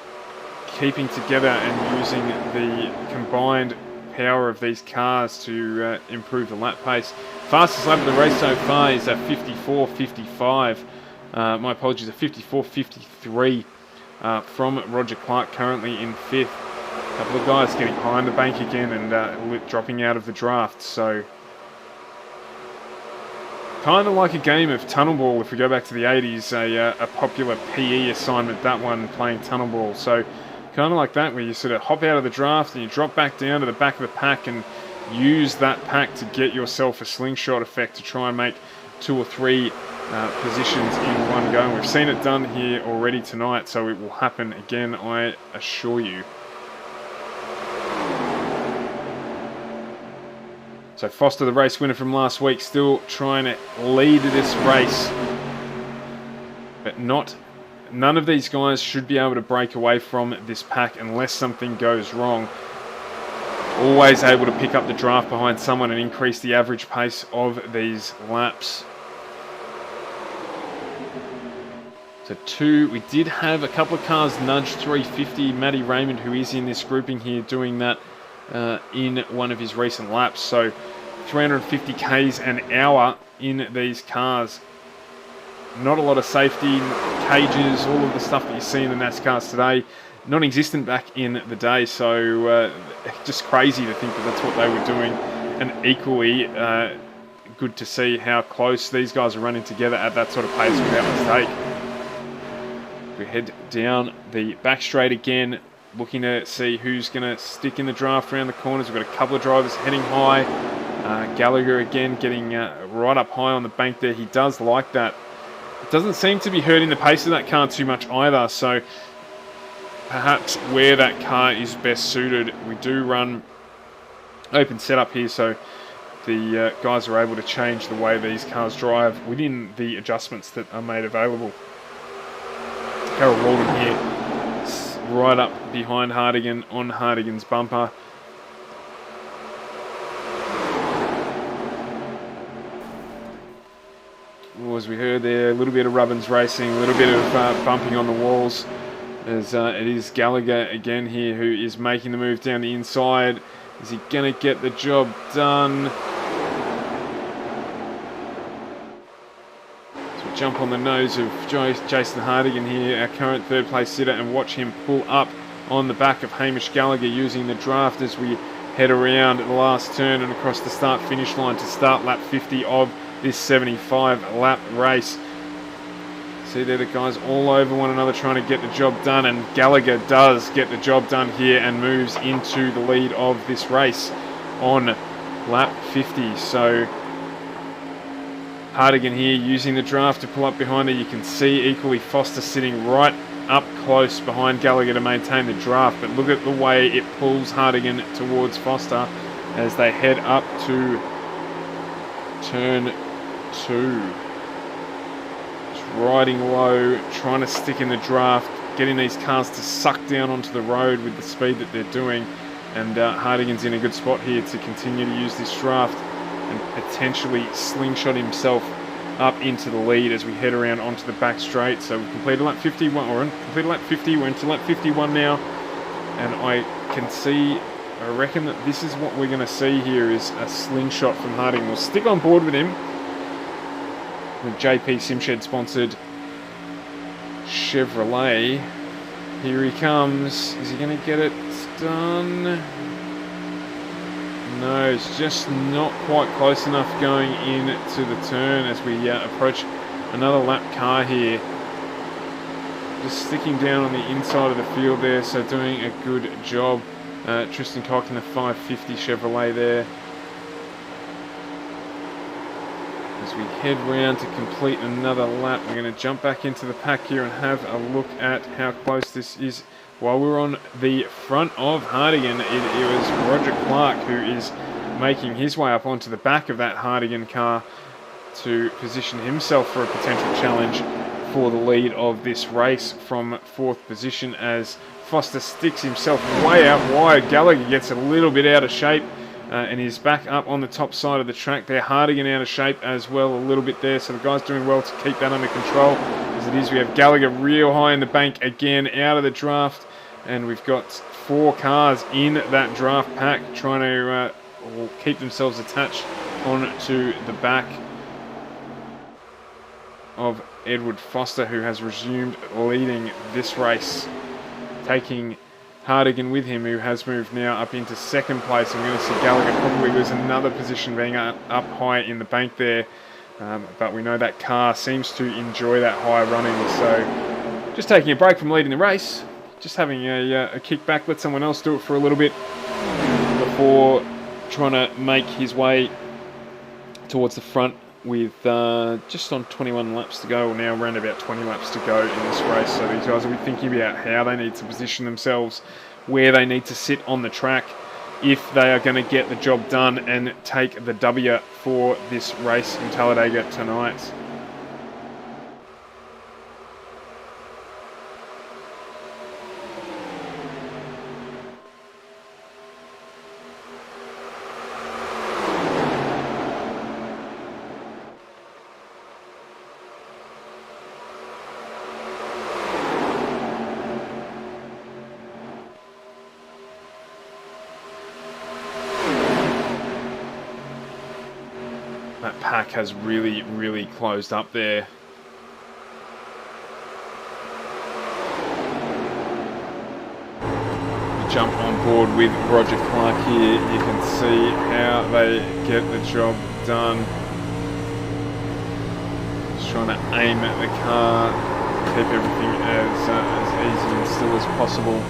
keeping together and using the combined power of these cars to improve the lap pace. Fastest lap of the race so far is a 54.55. My apologies, a 54.53 from Roger Clark, currently in 5th. A couple of guys getting behind the bank again and dropping out of the draft. So kind of like a game of tunnel ball, if we go back to the 80s, a popular PE assignment, that one, playing tunnel ball. So kind of like that, where you sort of hop out of the draft and you drop back down to the back of the pack and use that pack to get yourself a slingshot effect to try and make 2 or 3 positions in one go. And we've seen it done here already tonight, so it will happen again, I assure you. So Foster, the race winner from last week, still trying to lead this race. But none of these guys should be able to break away from this pack unless something goes wrong. Always able to pick up the draft behind someone and increase the average pace of these laps. So we did have a couple of cars nudge 350. Matty Raymond, who is in this grouping here, doing that in one of his recent laps. So 350 k's an hour in these cars. Not a lot of safety, cages, all of the stuff that you see in the NASCARs today, non-existent back in the day. So just crazy to think that that's what they were doing. And equally good to see how close these guys are running together at that sort of pace without mistake. We head down the back straight again, looking to see who's going to stick in the draft around the corners. We've got a couple of drivers heading high. Gallagher again getting right up high on the bank there. He does like that. It doesn't seem to be hurting the pace of that car too much either, so perhaps where that car is best suited. We do run open setup here, so the guys are able to change the way these cars drive within the adjustments that are made available. Carol Walden here, right up behind Hardigan on Hardigan's bumper. As we heard there, a little bit of Rubbins racing, a little bit of bumping on the walls. As it is Gallagher again here who is making the move down the inside. Is he going to get the job done? Jump on the nose of Jason Hardigan here, our current third place sitter, and watch him pull up on the back of Hamish Gallagher using the draft as we head around the last turn and across the start finish line to start lap 50 of this 75 lap race. See there, the guys all over one another trying to get the job done, and Gallagher does get the job done here and moves into the lead of this race on lap 50. So Hardigan here using the draft to pull up behind there. You can see equally Foster sitting right up close behind Gallagher to maintain the draft. But look at the way it pulls Hardigan towards Foster as they head up to turn 2. Just riding low, trying to stick in the draft, getting these cars to suck down onto the road with the speed that they're doing. And Hardigan's in a good spot here to continue to use this draft and potentially slingshot himself up into the lead as we head around onto the back straight. So we've completed lap 51, or completed lap 50, we're into lap 51 now, and I reckon that this is what we're going to see here is a slingshot from Harding. We'll stick on board with him. The JP Simshed sponsored Chevrolet. Here he comes. Is he going to get it done? No, it's just not quite close enough going into the turn as we approach another lap car here. Just sticking down on the inside of the field there, so doing a good job. Tristan Koch in the 550 Chevrolet there. As we head round to complete another lap, we're going to jump back into the pack here and have a look at how close this is. While we're on the front of Hardigan, it was Roger Clark who is making his way up onto the back of that Hardigan car to position himself for a potential challenge for the lead of this race from 4th position as Foster sticks himself way out wide. Gallagher gets a little bit out of shape and is back up on the top side of the track there. Hardigan out of shape as well a little bit there, so the guy's doing well to keep that under control. As it is, we have Gallagher real high in the bank again, out of the draft, and we've got 4 cars in that draft pack trying to keep themselves attached onto the back of Edward Foster, who has resumed leading this race, taking Hardigan with him, who has moved now up into 2nd place. I'm going to see Gallagher probably lose another position being up high in the bank there, but we know that car seems to enjoy that high running, so just taking a break from leading the race, just having a kick back, let someone else do it for a little bit before trying to make his way towards the front with just on 21 laps to go, or now around about 20 laps to go in this race. So these guys will be thinking about how they need to position themselves, where they need to sit on the track if they are going to get the job done and take the W for this race in Talladega tonight. That pack has really closed up there. Jump on board with Roger Clark here. You can see how they get the job done. Just trying to aim at the car, keep everything as easy and still as possible.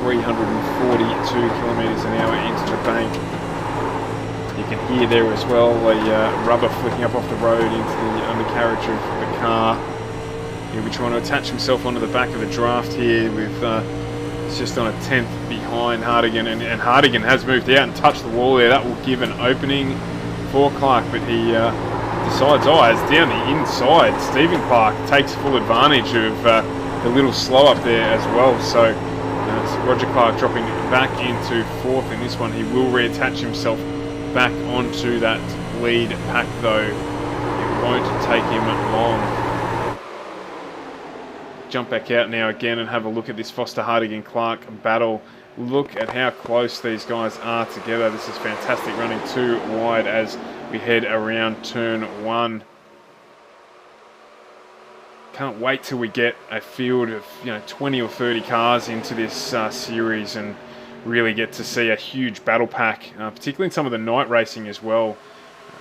342 kilometres an hour into the bank. You can hear there as well the rubber flicking up off the road into the undercarriage of the car. He'll be trying to attach himself onto the back of the draft here with it's just on a 10th behind Hardigan, and Hardigan has moved out and touched the wall there. That will give an opening for Clark, but he decides, it's down the inside. Stephen Clark takes full advantage of the little slow up there as well. So Roger Clark dropping back into 4th in this one. He will reattach himself back onto that lead pack though. It won't take him long. Jump back out now again and have a look at this Foster Hardigan-Clark battle. Look at how close these guys are together. This is fantastic, running 2 wide as we head around turn 1. Can't wait till we get a field of 20 or 30 cars into this series and really get to see a huge battle pack, particularly in some of the night racing as well,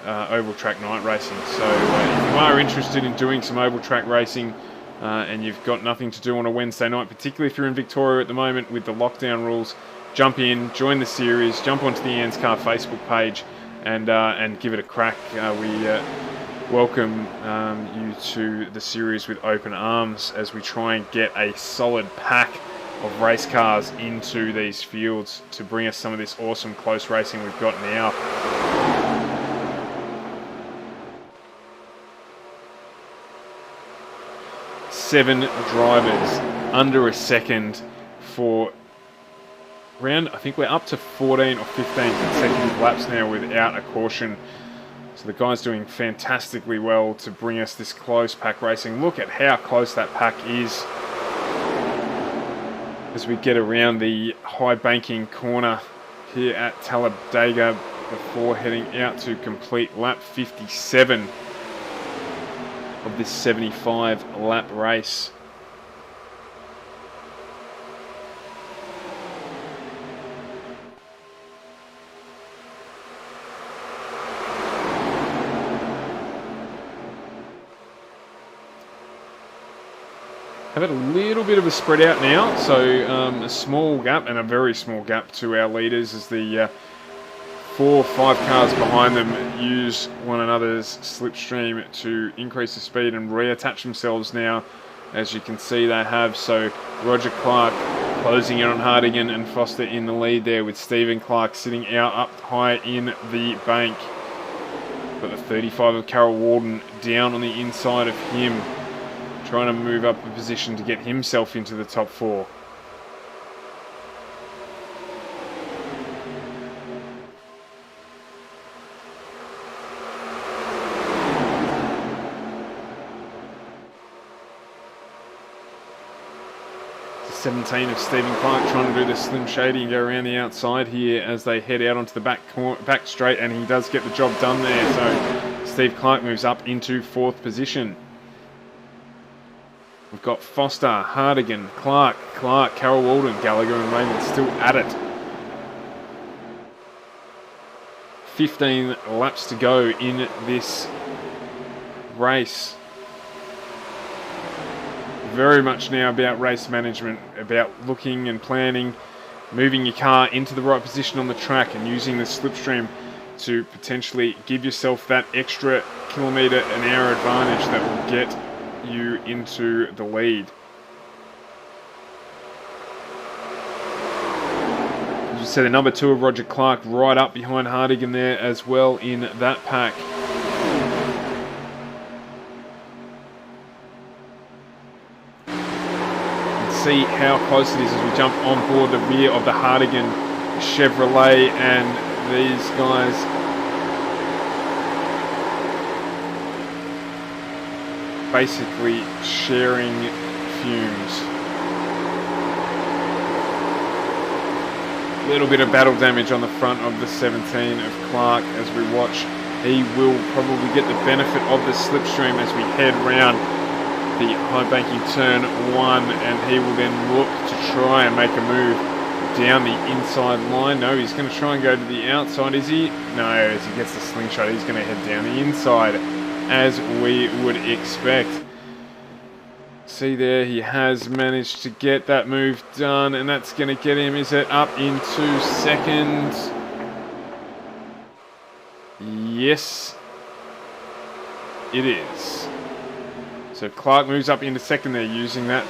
oval track night racing. So if you are interested in doing some oval track racing and you've got nothing to do on a Wednesday night, particularly if you're in Victoria at the moment with the lockdown rules, jump in, join the series, jump onto the ANZCAR Facebook page and give it a crack. We welcome you to the series with open arms as we try and get a solid pack of race cars into these fields to bring us some of this awesome close racing we've got now. Seven drivers under a second for round, I think we're up to 14 or 15 consecutive laps now without a caution. So the guy's doing fantastically well to bring us this close pack racing. Look at how close that pack is as we get around the high banking corner here at Talladega before heading out to complete lap 57 of this 75 lap race. Have had a little bit of a spread out now, so a small gap and a very small gap to our leaders as the 4 or 5 cars behind them use one another's slipstream to increase the speed and reattach themselves now. As you can see, they have. So Roger Clark closing in on Hardigan and Foster in the lead there, with Stephen Clark sitting out up high in the bank. Got the 35 of Carol Walden down on the inside of him, trying to move up a position to get himself into the top 4. The 17 of Stephen Clark trying to do the slim shady and go around the outside here as they head out onto the back straight, and he does get the job done there. So Steve Clark moves up into 4th position. We've got Foster, Hardigan, Clark, Carol Walden, Gallagher and Raymond still at it. 15 laps to go in this race. Very much now about race management, about looking and planning, moving your car into the right position on the track and using the slipstream to potentially give yourself that extra kilometre an hour advantage that will get you into the lead. So the number 2 of Roger Clark right up behind Hardigan there as well in that pack. See how close it is as we jump on board the rear of the Hardigan Chevrolet, and these guys basically sharing fumes. A little bit of battle damage on the front of the 17 of Clark as we watch. He will probably get the benefit of the slipstream as we head round the high banking turn 1, and he will then look to try and make a move down the inside line. No, he's going to try and go to the outside, is he? No, as he gets the slingshot, he's going to head down the inside, as we would expect. See there, he has managed to get that move done, and that's going to get him, is it up into second? Yes, it is. So Clark moves up into second there, using that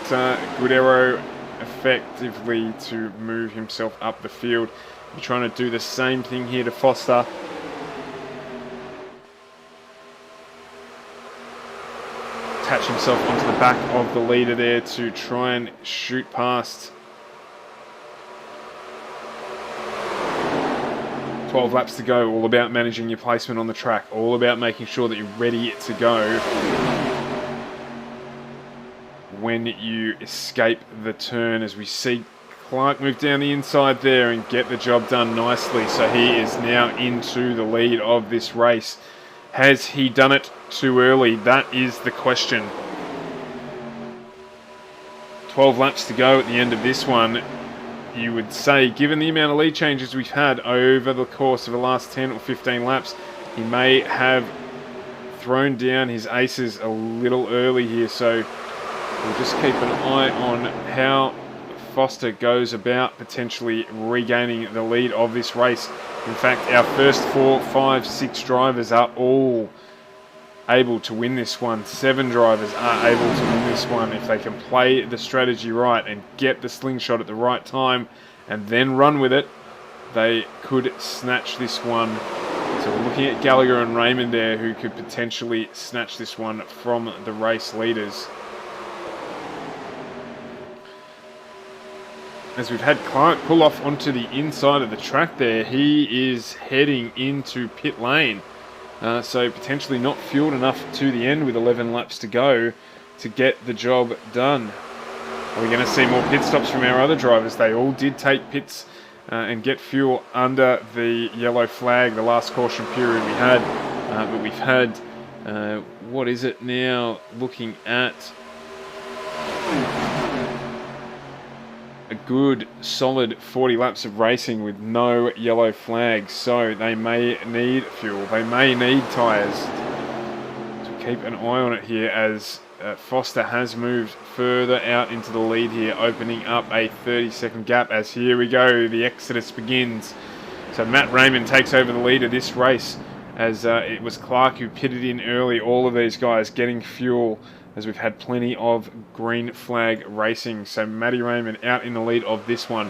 good arrow effectively to move himself up the field. We're trying to do the same thing here to Foster. Attach himself onto the back of the leader there to try and shoot past. 12 laps to go, all about managing your placement on the track, all about making sure that you're ready to go when you escape the turn, as we see Clark move down the inside there and get the job done nicely. So he is now into the lead of this race. Has he done it too early? That is the question. 12 laps to go at the end of this one. You would say, given the amount of lead changes we've had over the course of the last 10 or 15 laps, he may have thrown down his aces a little early here. So we'll just keep an eye on how Foster goes about potentially regaining the lead of this race. In fact, our first 4, 5, 6 drivers are all able to win this one. 7 drivers are able to win this one if they can play the strategy right and get the slingshot at the right time and then run with it. They could snatch this one. So we're looking at Gallagher and Raymond there, who could potentially snatch this one from the race leaders. As we've had Clark pull off onto the inside of the track there, he is heading into pit lane. So potentially not fueled enough to the end with 11 laps to go to get the job done. Are we going to see more pit stops from our other drivers? They all did take pits and get fuel under the yellow flag, the last caution period we had. But we've had, what is it now, looking at a good solid 40 laps of racing with no yellow flags, so they may need fuel, they may need tyres. So keep an eye on it here as Foster has moved further out into the lead here, opening up a 30-second gap as here we go, the exodus begins. So Matt Raymond takes over the lead of this race as it was Clark who pitted in early, all of these guys getting fuel as we've had plenty of green flag racing. So Matty Raymond out in the lead of this one.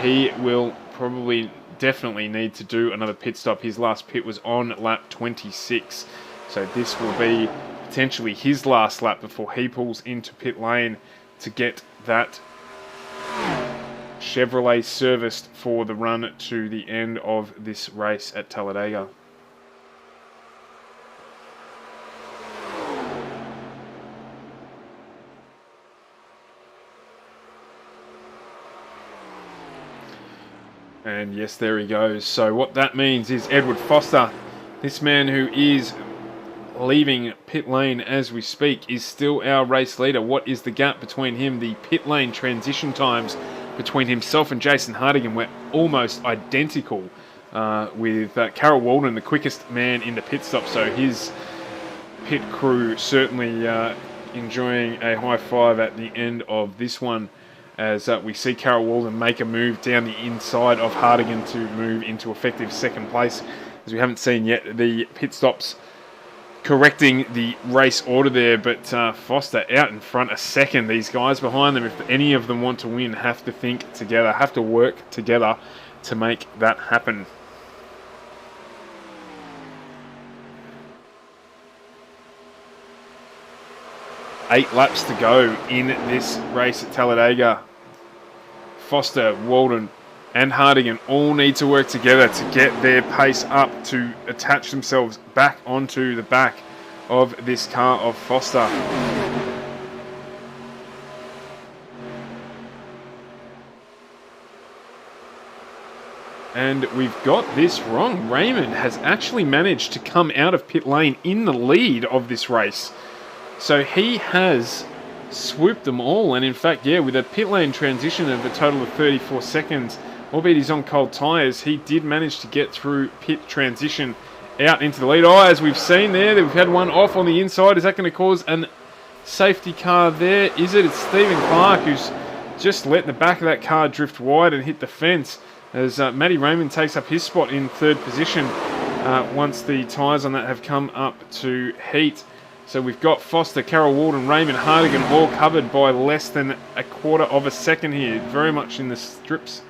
He will probably definitely need to do another pit stop. His last pit was on lap 26. So this will be potentially his last lap before he pulls into pit lane to get that Chevrolet serviced for the run to the end of this race at Talladega. And yes, there he goes. So what that means is Edward Foster, this man who is leaving pit lane as we speak, is still our race leader. What is the gap between him? The pit lane transition times between himself and Jason Hardigan were almost identical, with Carol Walden the quickest man in the pit stop. So his pit crew certainly enjoying a high five at the end of this one, as we see Carol Walden make a move down the inside of Hardigan to move into effective second place, as we haven't seen yet the pit stops correcting the race order there, but Foster out in front a second. These guys behind them, if any of them want to win, have to think together, have to work together to make that happen. Eight laps to go in this race at Talladega. Foster, Walden and Hardigan all need to work together to get their pace up to attach themselves back onto the back of this car of Foster. And we've got this wrong. Raymond has actually managed to come out of pit lane in the lead of this race. So he has swooped them all, and in fact, yeah, with a pit lane transition of a total of 34 seconds, albeit he's on cold tyres, he did manage to get through pit transition out into the lead. Oh, as we've seen there, we've had one off on the inside. Is that going to cause a safety car there? Is it? It's Stephen Clark who's just let the back of that car drift wide and hit the fence as Matty Raymond takes up his spot in third position once the tyres on that have come up to heat. So we've got Foster, Carroll Walden, Raymond, Hardigan all covered by less than a quarter of a second here. Very much in the strips,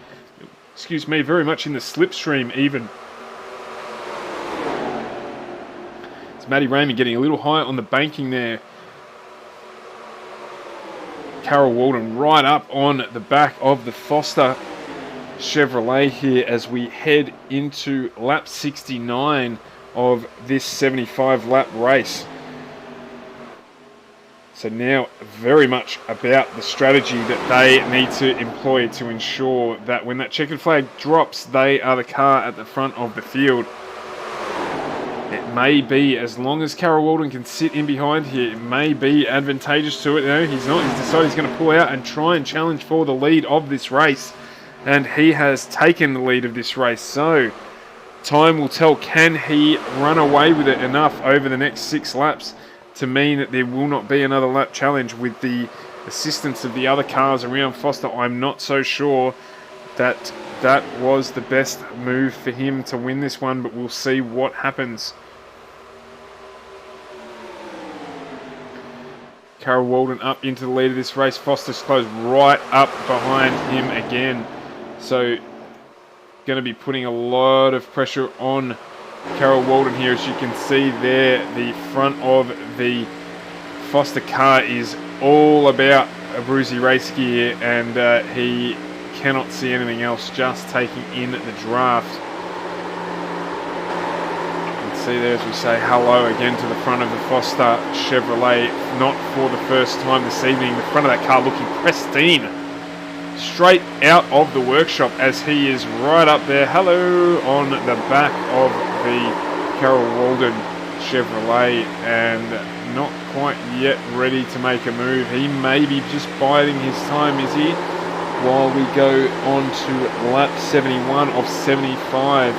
very much in the slipstream even. It's Matty Raymond getting a little high on the banking there. Carroll Walden right up on the back of the Foster Chevrolet here as we head into lap 69 of this 75 lap race. So now very much about the strategy that they need to employ to ensure that when that checkered flag drops, they are the car at the front of the field. It may be, as long as Carroll Walden can sit in behind here, it may be advantageous to it. No, he's not. He's decided he's going to pull out and try and challenge for the lead of this race. And he has taken the lead of this race. So time will tell, can he run away with it enough over the next 6 laps to mean that there will not be another lap challenge with the assistance of the other cars around Foster. I'm not so sure that that was the best move for him to win this one, but we'll see what happens. Carroll Walden up into the lead of this race. Foster's closed right up behind him again. So going to be putting a lot of pressure on Carroll Walden here. As you can see there, the front of the Foster car is all about a Brucey race gear, and he cannot see anything else, just taking in the draft. You can see there as we say hello again to the front of the Foster Chevrolet, not for the first time this evening. The front of that car looking pristine, straight out of the workshop, as he is right up there. Hello on the back of the Carroll Walden Chevrolet, and not quite yet ready to make a move. He may be just biding his time, is he? While we go on to lap 71 of 75.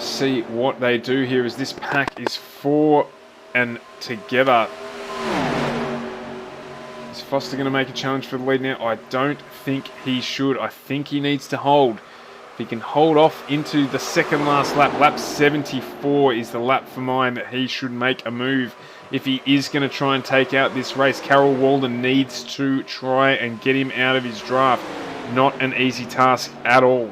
See what they do here, as this pack is 4 and together. Is Foster going to make a challenge for the lead now? I don't think he should. I think he needs to hold. If he can hold off into the second last lap, lap 74 is the lap for mine that he should make a move. If he is going to try and take out this race, Carroll Walden needs to try and get him out of his draft. Not an easy task at all.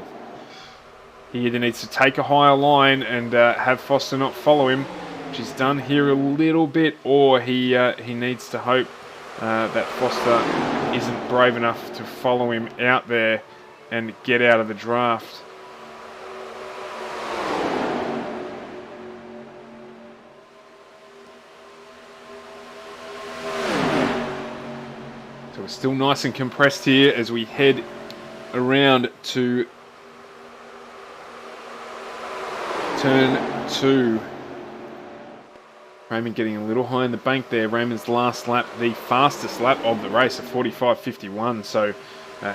He either needs to take a higher line and have Foster not follow him, which he's done here a little bit, or he needs to hope that Foster isn't brave enough to follow him out there and get out of the draft. So we're still nice and compressed here as we head around to turn 2. Raymond getting a little high in the bank there. Raymond's last lap, the fastest lap of the race, at 45.51. So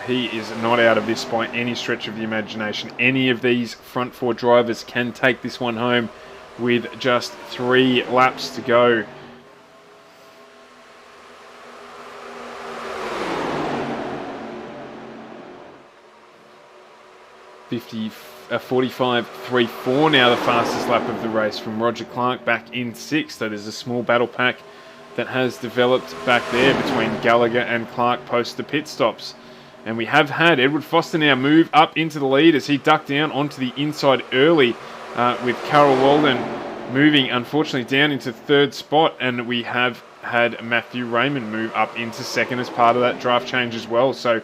he is not out of this by any stretch of the imagination. Any of these front 4 drivers can take this one home with just 3 laps to go. .45.34 now, the fastest lap of the race from Roger Clark back in 6th. So there's a small battle pack that has developed back there between Gallagher and Clark post the pit stops. And we have had Edward Foster now move up into the lead as he ducked down onto the inside early, with Carol Walden moving, unfortunately, down into third spot. And we have had Matthew Raymond move up into second as part of that draft change as well. So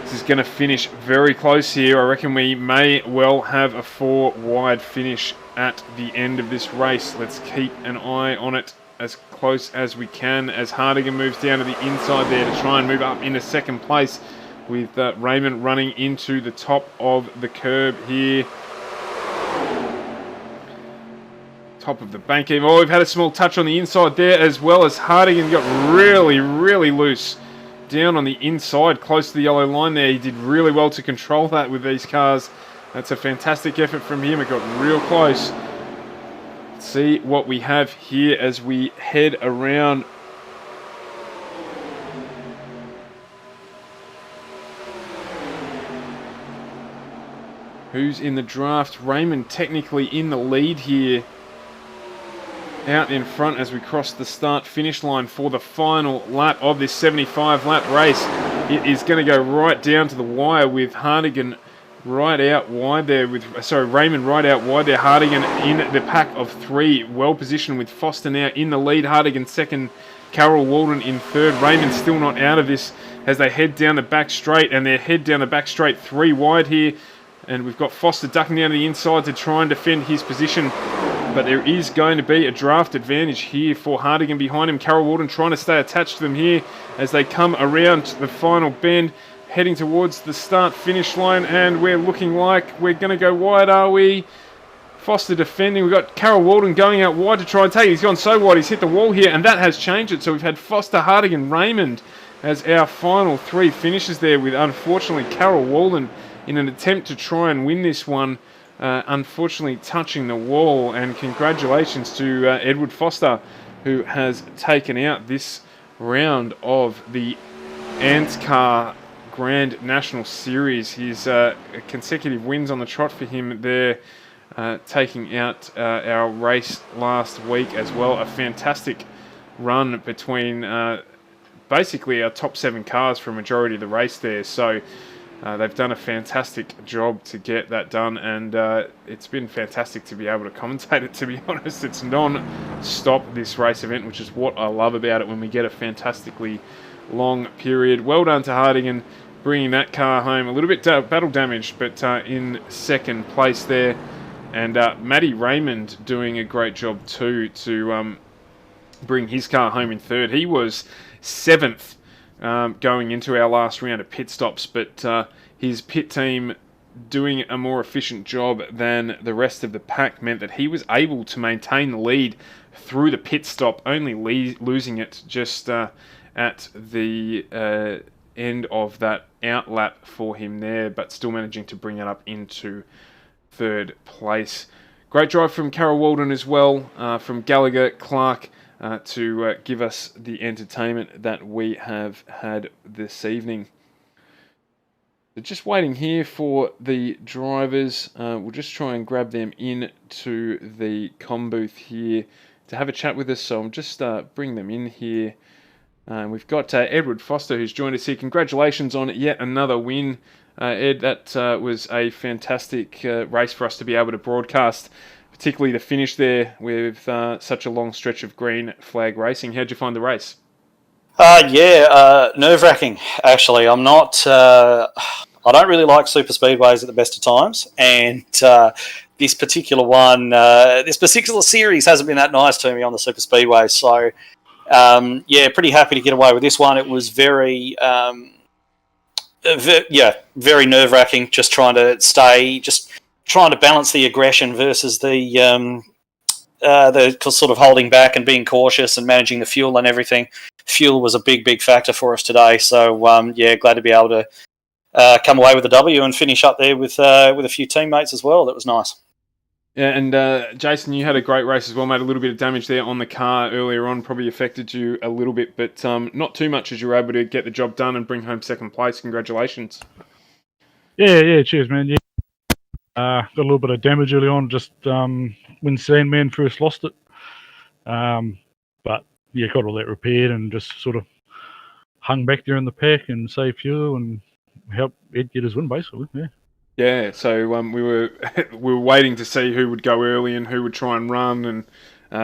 this is going to finish very close here. I reckon we may well have a 4-wide finish at the end of this race. Let's keep an eye on it as close as we can as Hardigan moves down to the inside there to try and move up into second place, with Raymond running into the top of the curb here. Top of the bank even. Oh, we've had a small touch on the inside there, as well as Hardigan got really, really loose down on the inside, close to the yellow line there. He did really well to control that with these cars. That's a fantastic effort from him. It got real close. Let's see what we have here as we head around. Who's in the draft? Raymond technically in the lead here, out in front as we cross the start-finish line for the final lap of this 75-lap race. It is going to go right down to the wire with Hardigan right out wide there, Raymond right out wide there. Hardigan in the pack of three, well positioned with Foster now in the lead. Hardigan second, Carol Walden in third. Raymond still not out of this as they head down the back straight, and they head down the back straight 3 wide here. And we've got Foster ducking down to the inside to try and defend his position. But there is going to be a draft advantage here for Hardigan behind him. Carol Walden trying to stay attached to them here as they come around the final bend, heading towards the start-finish line. And we're looking like we're going to go wide, are we? Foster defending. We've got Carol Walden going out wide to try and take it. He's gone so wide, he's hit the wall here, and that has changed it. So we've had Foster, Hardigan, Raymond as our final 3 finishes there, with unfortunately Carol Walden in an attempt to try and win this one, unfortunately touching the wall. And congratulations to Edward Foster, who has taken out this round of the ANZCAR Grand National Series. His consecutive wins on the trot for him there, taking out our race last week as well. A fantastic run between basically our top 7 cars for a majority of the race there. So they've done a fantastic job to get that done, and it's been fantastic to be able to commentate it, to be honest. It's non-stop, this race event, which is what I love about it when we get a fantastically long period. Well done to Hardigan, bringing that car home. A little bit battle damaged, but in second place there. And Matty Raymond doing a great job too to bring his car home in third. He was 7th going into our last round of pit stops, but his pit team doing a more efficient job than the rest of the pack meant that he was able to maintain the lead through the pit stop, only losing it just at the end of that out lap for him there, but still managing to bring it up into third place. Great drive from Carol Walden as well, from Gallagher, Clark, to give us the entertainment that we have had this evening. So just waiting here for the drivers. We'll just try and grab them into the comm booth here to have a chat with us. So I'm just bring them in here. We've got Edward Foster, who's joined us here. Congratulations on yet another win, Ed. That was a fantastic race for us to be able to broadcast, particularly the finish there with such a long stretch of green flag racing. How'd you find the race? Nerve-wracking, actually. I'm not... I don't really like super speedways at the best of times, and this particular one, this particular series hasn't been that nice to me on the super speedways, so pretty happy to get away with this one. It was very nerve-wracking, just trying to balance the aggression versus the sort of holding back and being cautious and managing the fuel and everything. Fuel was a big factor for us today, so glad to be able to come away with a W and finish up there with a few teammates as well. That was nice. Yeah, and Jason, you had a great race as well, mate. A little bit of damage there on the car earlier on probably affected you a little bit, but not too much as you were able to get the job done and bring home second place. Congratulations. Yeah, cheers, man. Yeah. Got a little bit of damage early on, just when Sandman first lost it. But got all that repaired and just sort of hung back there in the pack and save fuel and help Ed get his win, basically. Yeah. Yeah, so we were we were waiting to see who would go early and who would try and run and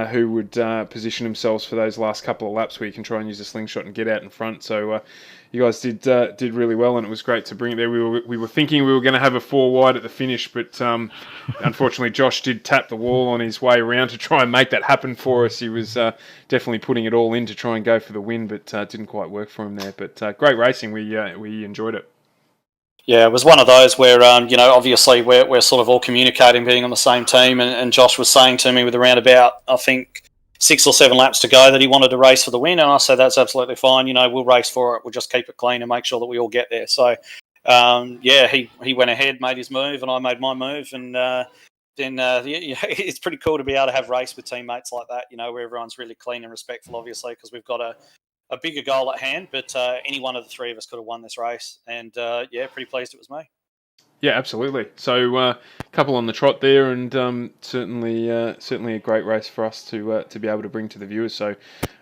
who would position themselves for those last couple of laps where you can try and use a slingshot and get out in front. So you guys did really well, and it was great to bring it there. We were thinking we were going to have a 4 wide at the finish, but unfortunately Josh did tap the wall on his way around to try and make that happen for us. He was definitely putting it all in to try and go for the win, but didn't quite work for him there. But great racing. We enjoyed it. Yeah, it was one of those where, obviously we're sort of all communicating, being on the same team, and Josh was saying to me with around about, I think, 6 or 7 laps to go that he wanted to race for the win, and I said, that's absolutely fine, we'll race for it, we'll just keep it clean and make sure that we all get there. So, he went ahead, made his move, and I made my move, and then it's pretty cool to be able to have race with teammates like that, where everyone's really clean and respectful, obviously, because we've got a bigger goal at hand, but any one of the three of us could have won this race, and pretty pleased it was me. Yeah, absolutely. So a couple on the trot there, and certainly a great race for us to be able to bring to the viewers. So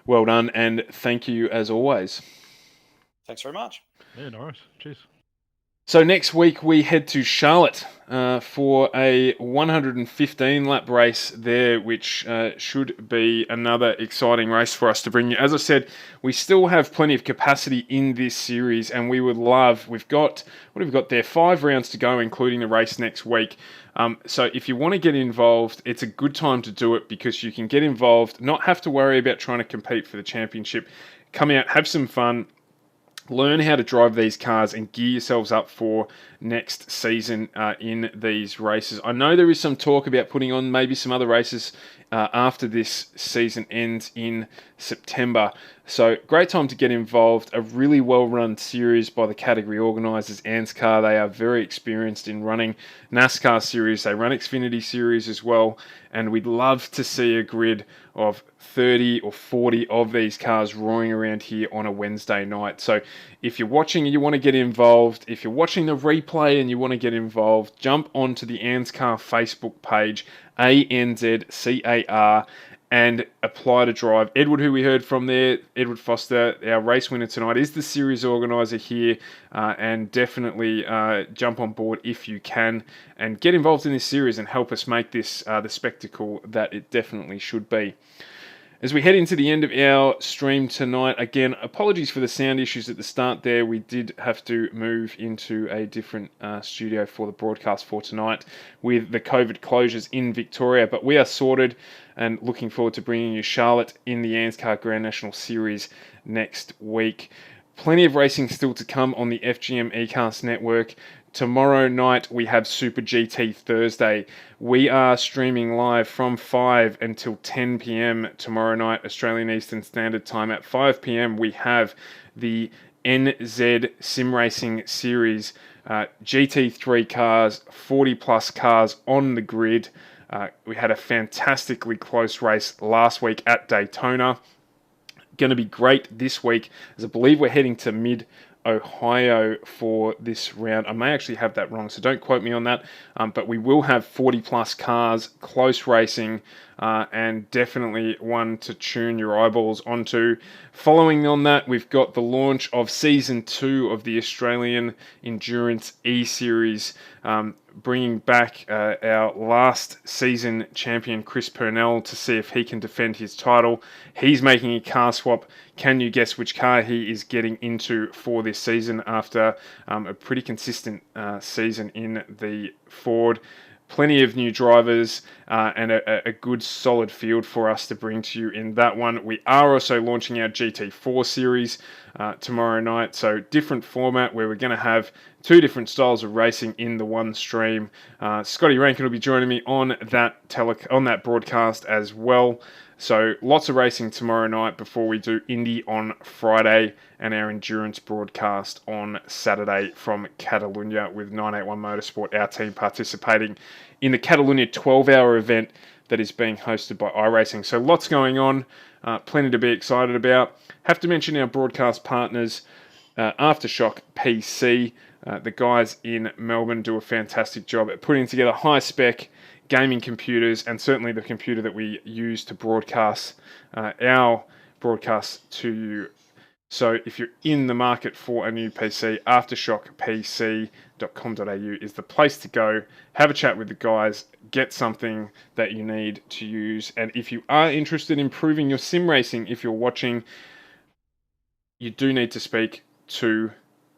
well done, and thank you as always. Thanks very much. Yeah, no worries. Cheers. So next week we head to Charlotte for a 115 lap race there, which should be another exciting race for us to bring you. As I said, we still have plenty of capacity in this series, and we would love, what have we got there? 5 rounds to go, including the race next week. So if you want to get involved, it's a good time to do it, because you can get involved, not have to worry about trying to compete for the championship. Come out, have some fun, learn how to drive these cars and gear yourselves up for next season in these races. I know there is some talk about putting on maybe some other races after this season ends in September. So great time to get involved. A really well-run series by the category organisers, ANZCAR. They are very experienced in running NASCAR series. They run Xfinity series as well. And we'd love to see a grid of 30 or 40 of these cars roaring around here on a Wednesday night. So if you're watching and you want to get involved, if you're watching the replay and you want to get involved, jump onto the ANZCAR Facebook page, ANZCAR, and apply to drive. Edward, who we heard from there, Edward Foster, our race winner tonight, is the series organiser here, and definitely jump on board if you can and get involved in this series and help us make this the spectacle that it definitely should be. As we head into the end of our stream tonight, again, apologies for the sound issues at the start there. We did have to move into a different studio for the broadcast for tonight with the COVID closures in Victoria, but we are sorted and looking forward to bringing you Charlotte in the ANZCAR Grand National Series next week. Plenty of racing still to come on the FGM eCast network. Tomorrow night we have Super GT Thursday. We are streaming live from 5 until 10 p.m. tomorrow night, Australian Eastern Standard Time. At 5 p.m. we have the NZ Sim Racing Series. GT3 cars, 40 plus cars on the grid. We had a fantastically close race last week at Daytona. Going to be great this week, as I believe we're heading to Ohio for this round. I may actually have that wrong, so don't quote me on that. But we will have 40 plus cars, close racing, and definitely one to tune your eyeballs onto. Following on that, we've got the launch of Season 2 of the Australian Endurance E-Series, bringing back our last season champion, Chris Purnell, to see if he can defend his title. He's making a car swap. Can you guess which car he is getting into for this season after a pretty consistent season in the Ford? Plenty of new drivers and a good solid field for us to bring to you in that one. We are also launching our GT4 series tomorrow night. So different format where we're going to have 2 different styles of racing in the one stream. Scotty Rankin will be joining me on that broadcast as well. So lots of racing tomorrow night before we do Indy on Friday and our endurance broadcast on Saturday from Catalunya with 981 Motorsport, our team participating in the Catalunya 12-hour event that is being hosted by iRacing. So lots going on, plenty to be excited about. Have to mention our broadcast partners, AFTERSHOCK PC. The guys in Melbourne do a fantastic job at putting together high-spec gaming computers, and certainly the computer that we use to broadcast our broadcasts to you. So if you're in the market for a new PC, AFTERSHOCKPC.com.au is the place to go. Have a chat with the guys, get something that you need to use. And if you are interested in improving your sim racing, if you're watching, you do need to speak to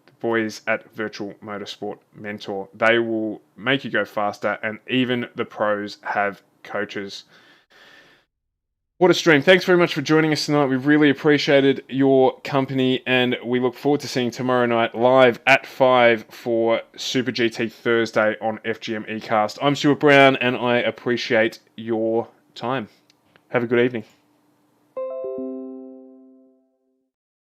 the boys at Virtual Motorsport Mentor. They will make you go faster, and even the pros have coaches. What a stream. Thanks very much for joining us tonight. We've really appreciated your company, and we look forward to seeing tomorrow night live at 5 for Super GT Thursday on FGM eCast. I'm Stuart Brown, and I appreciate your time. Have a good evening.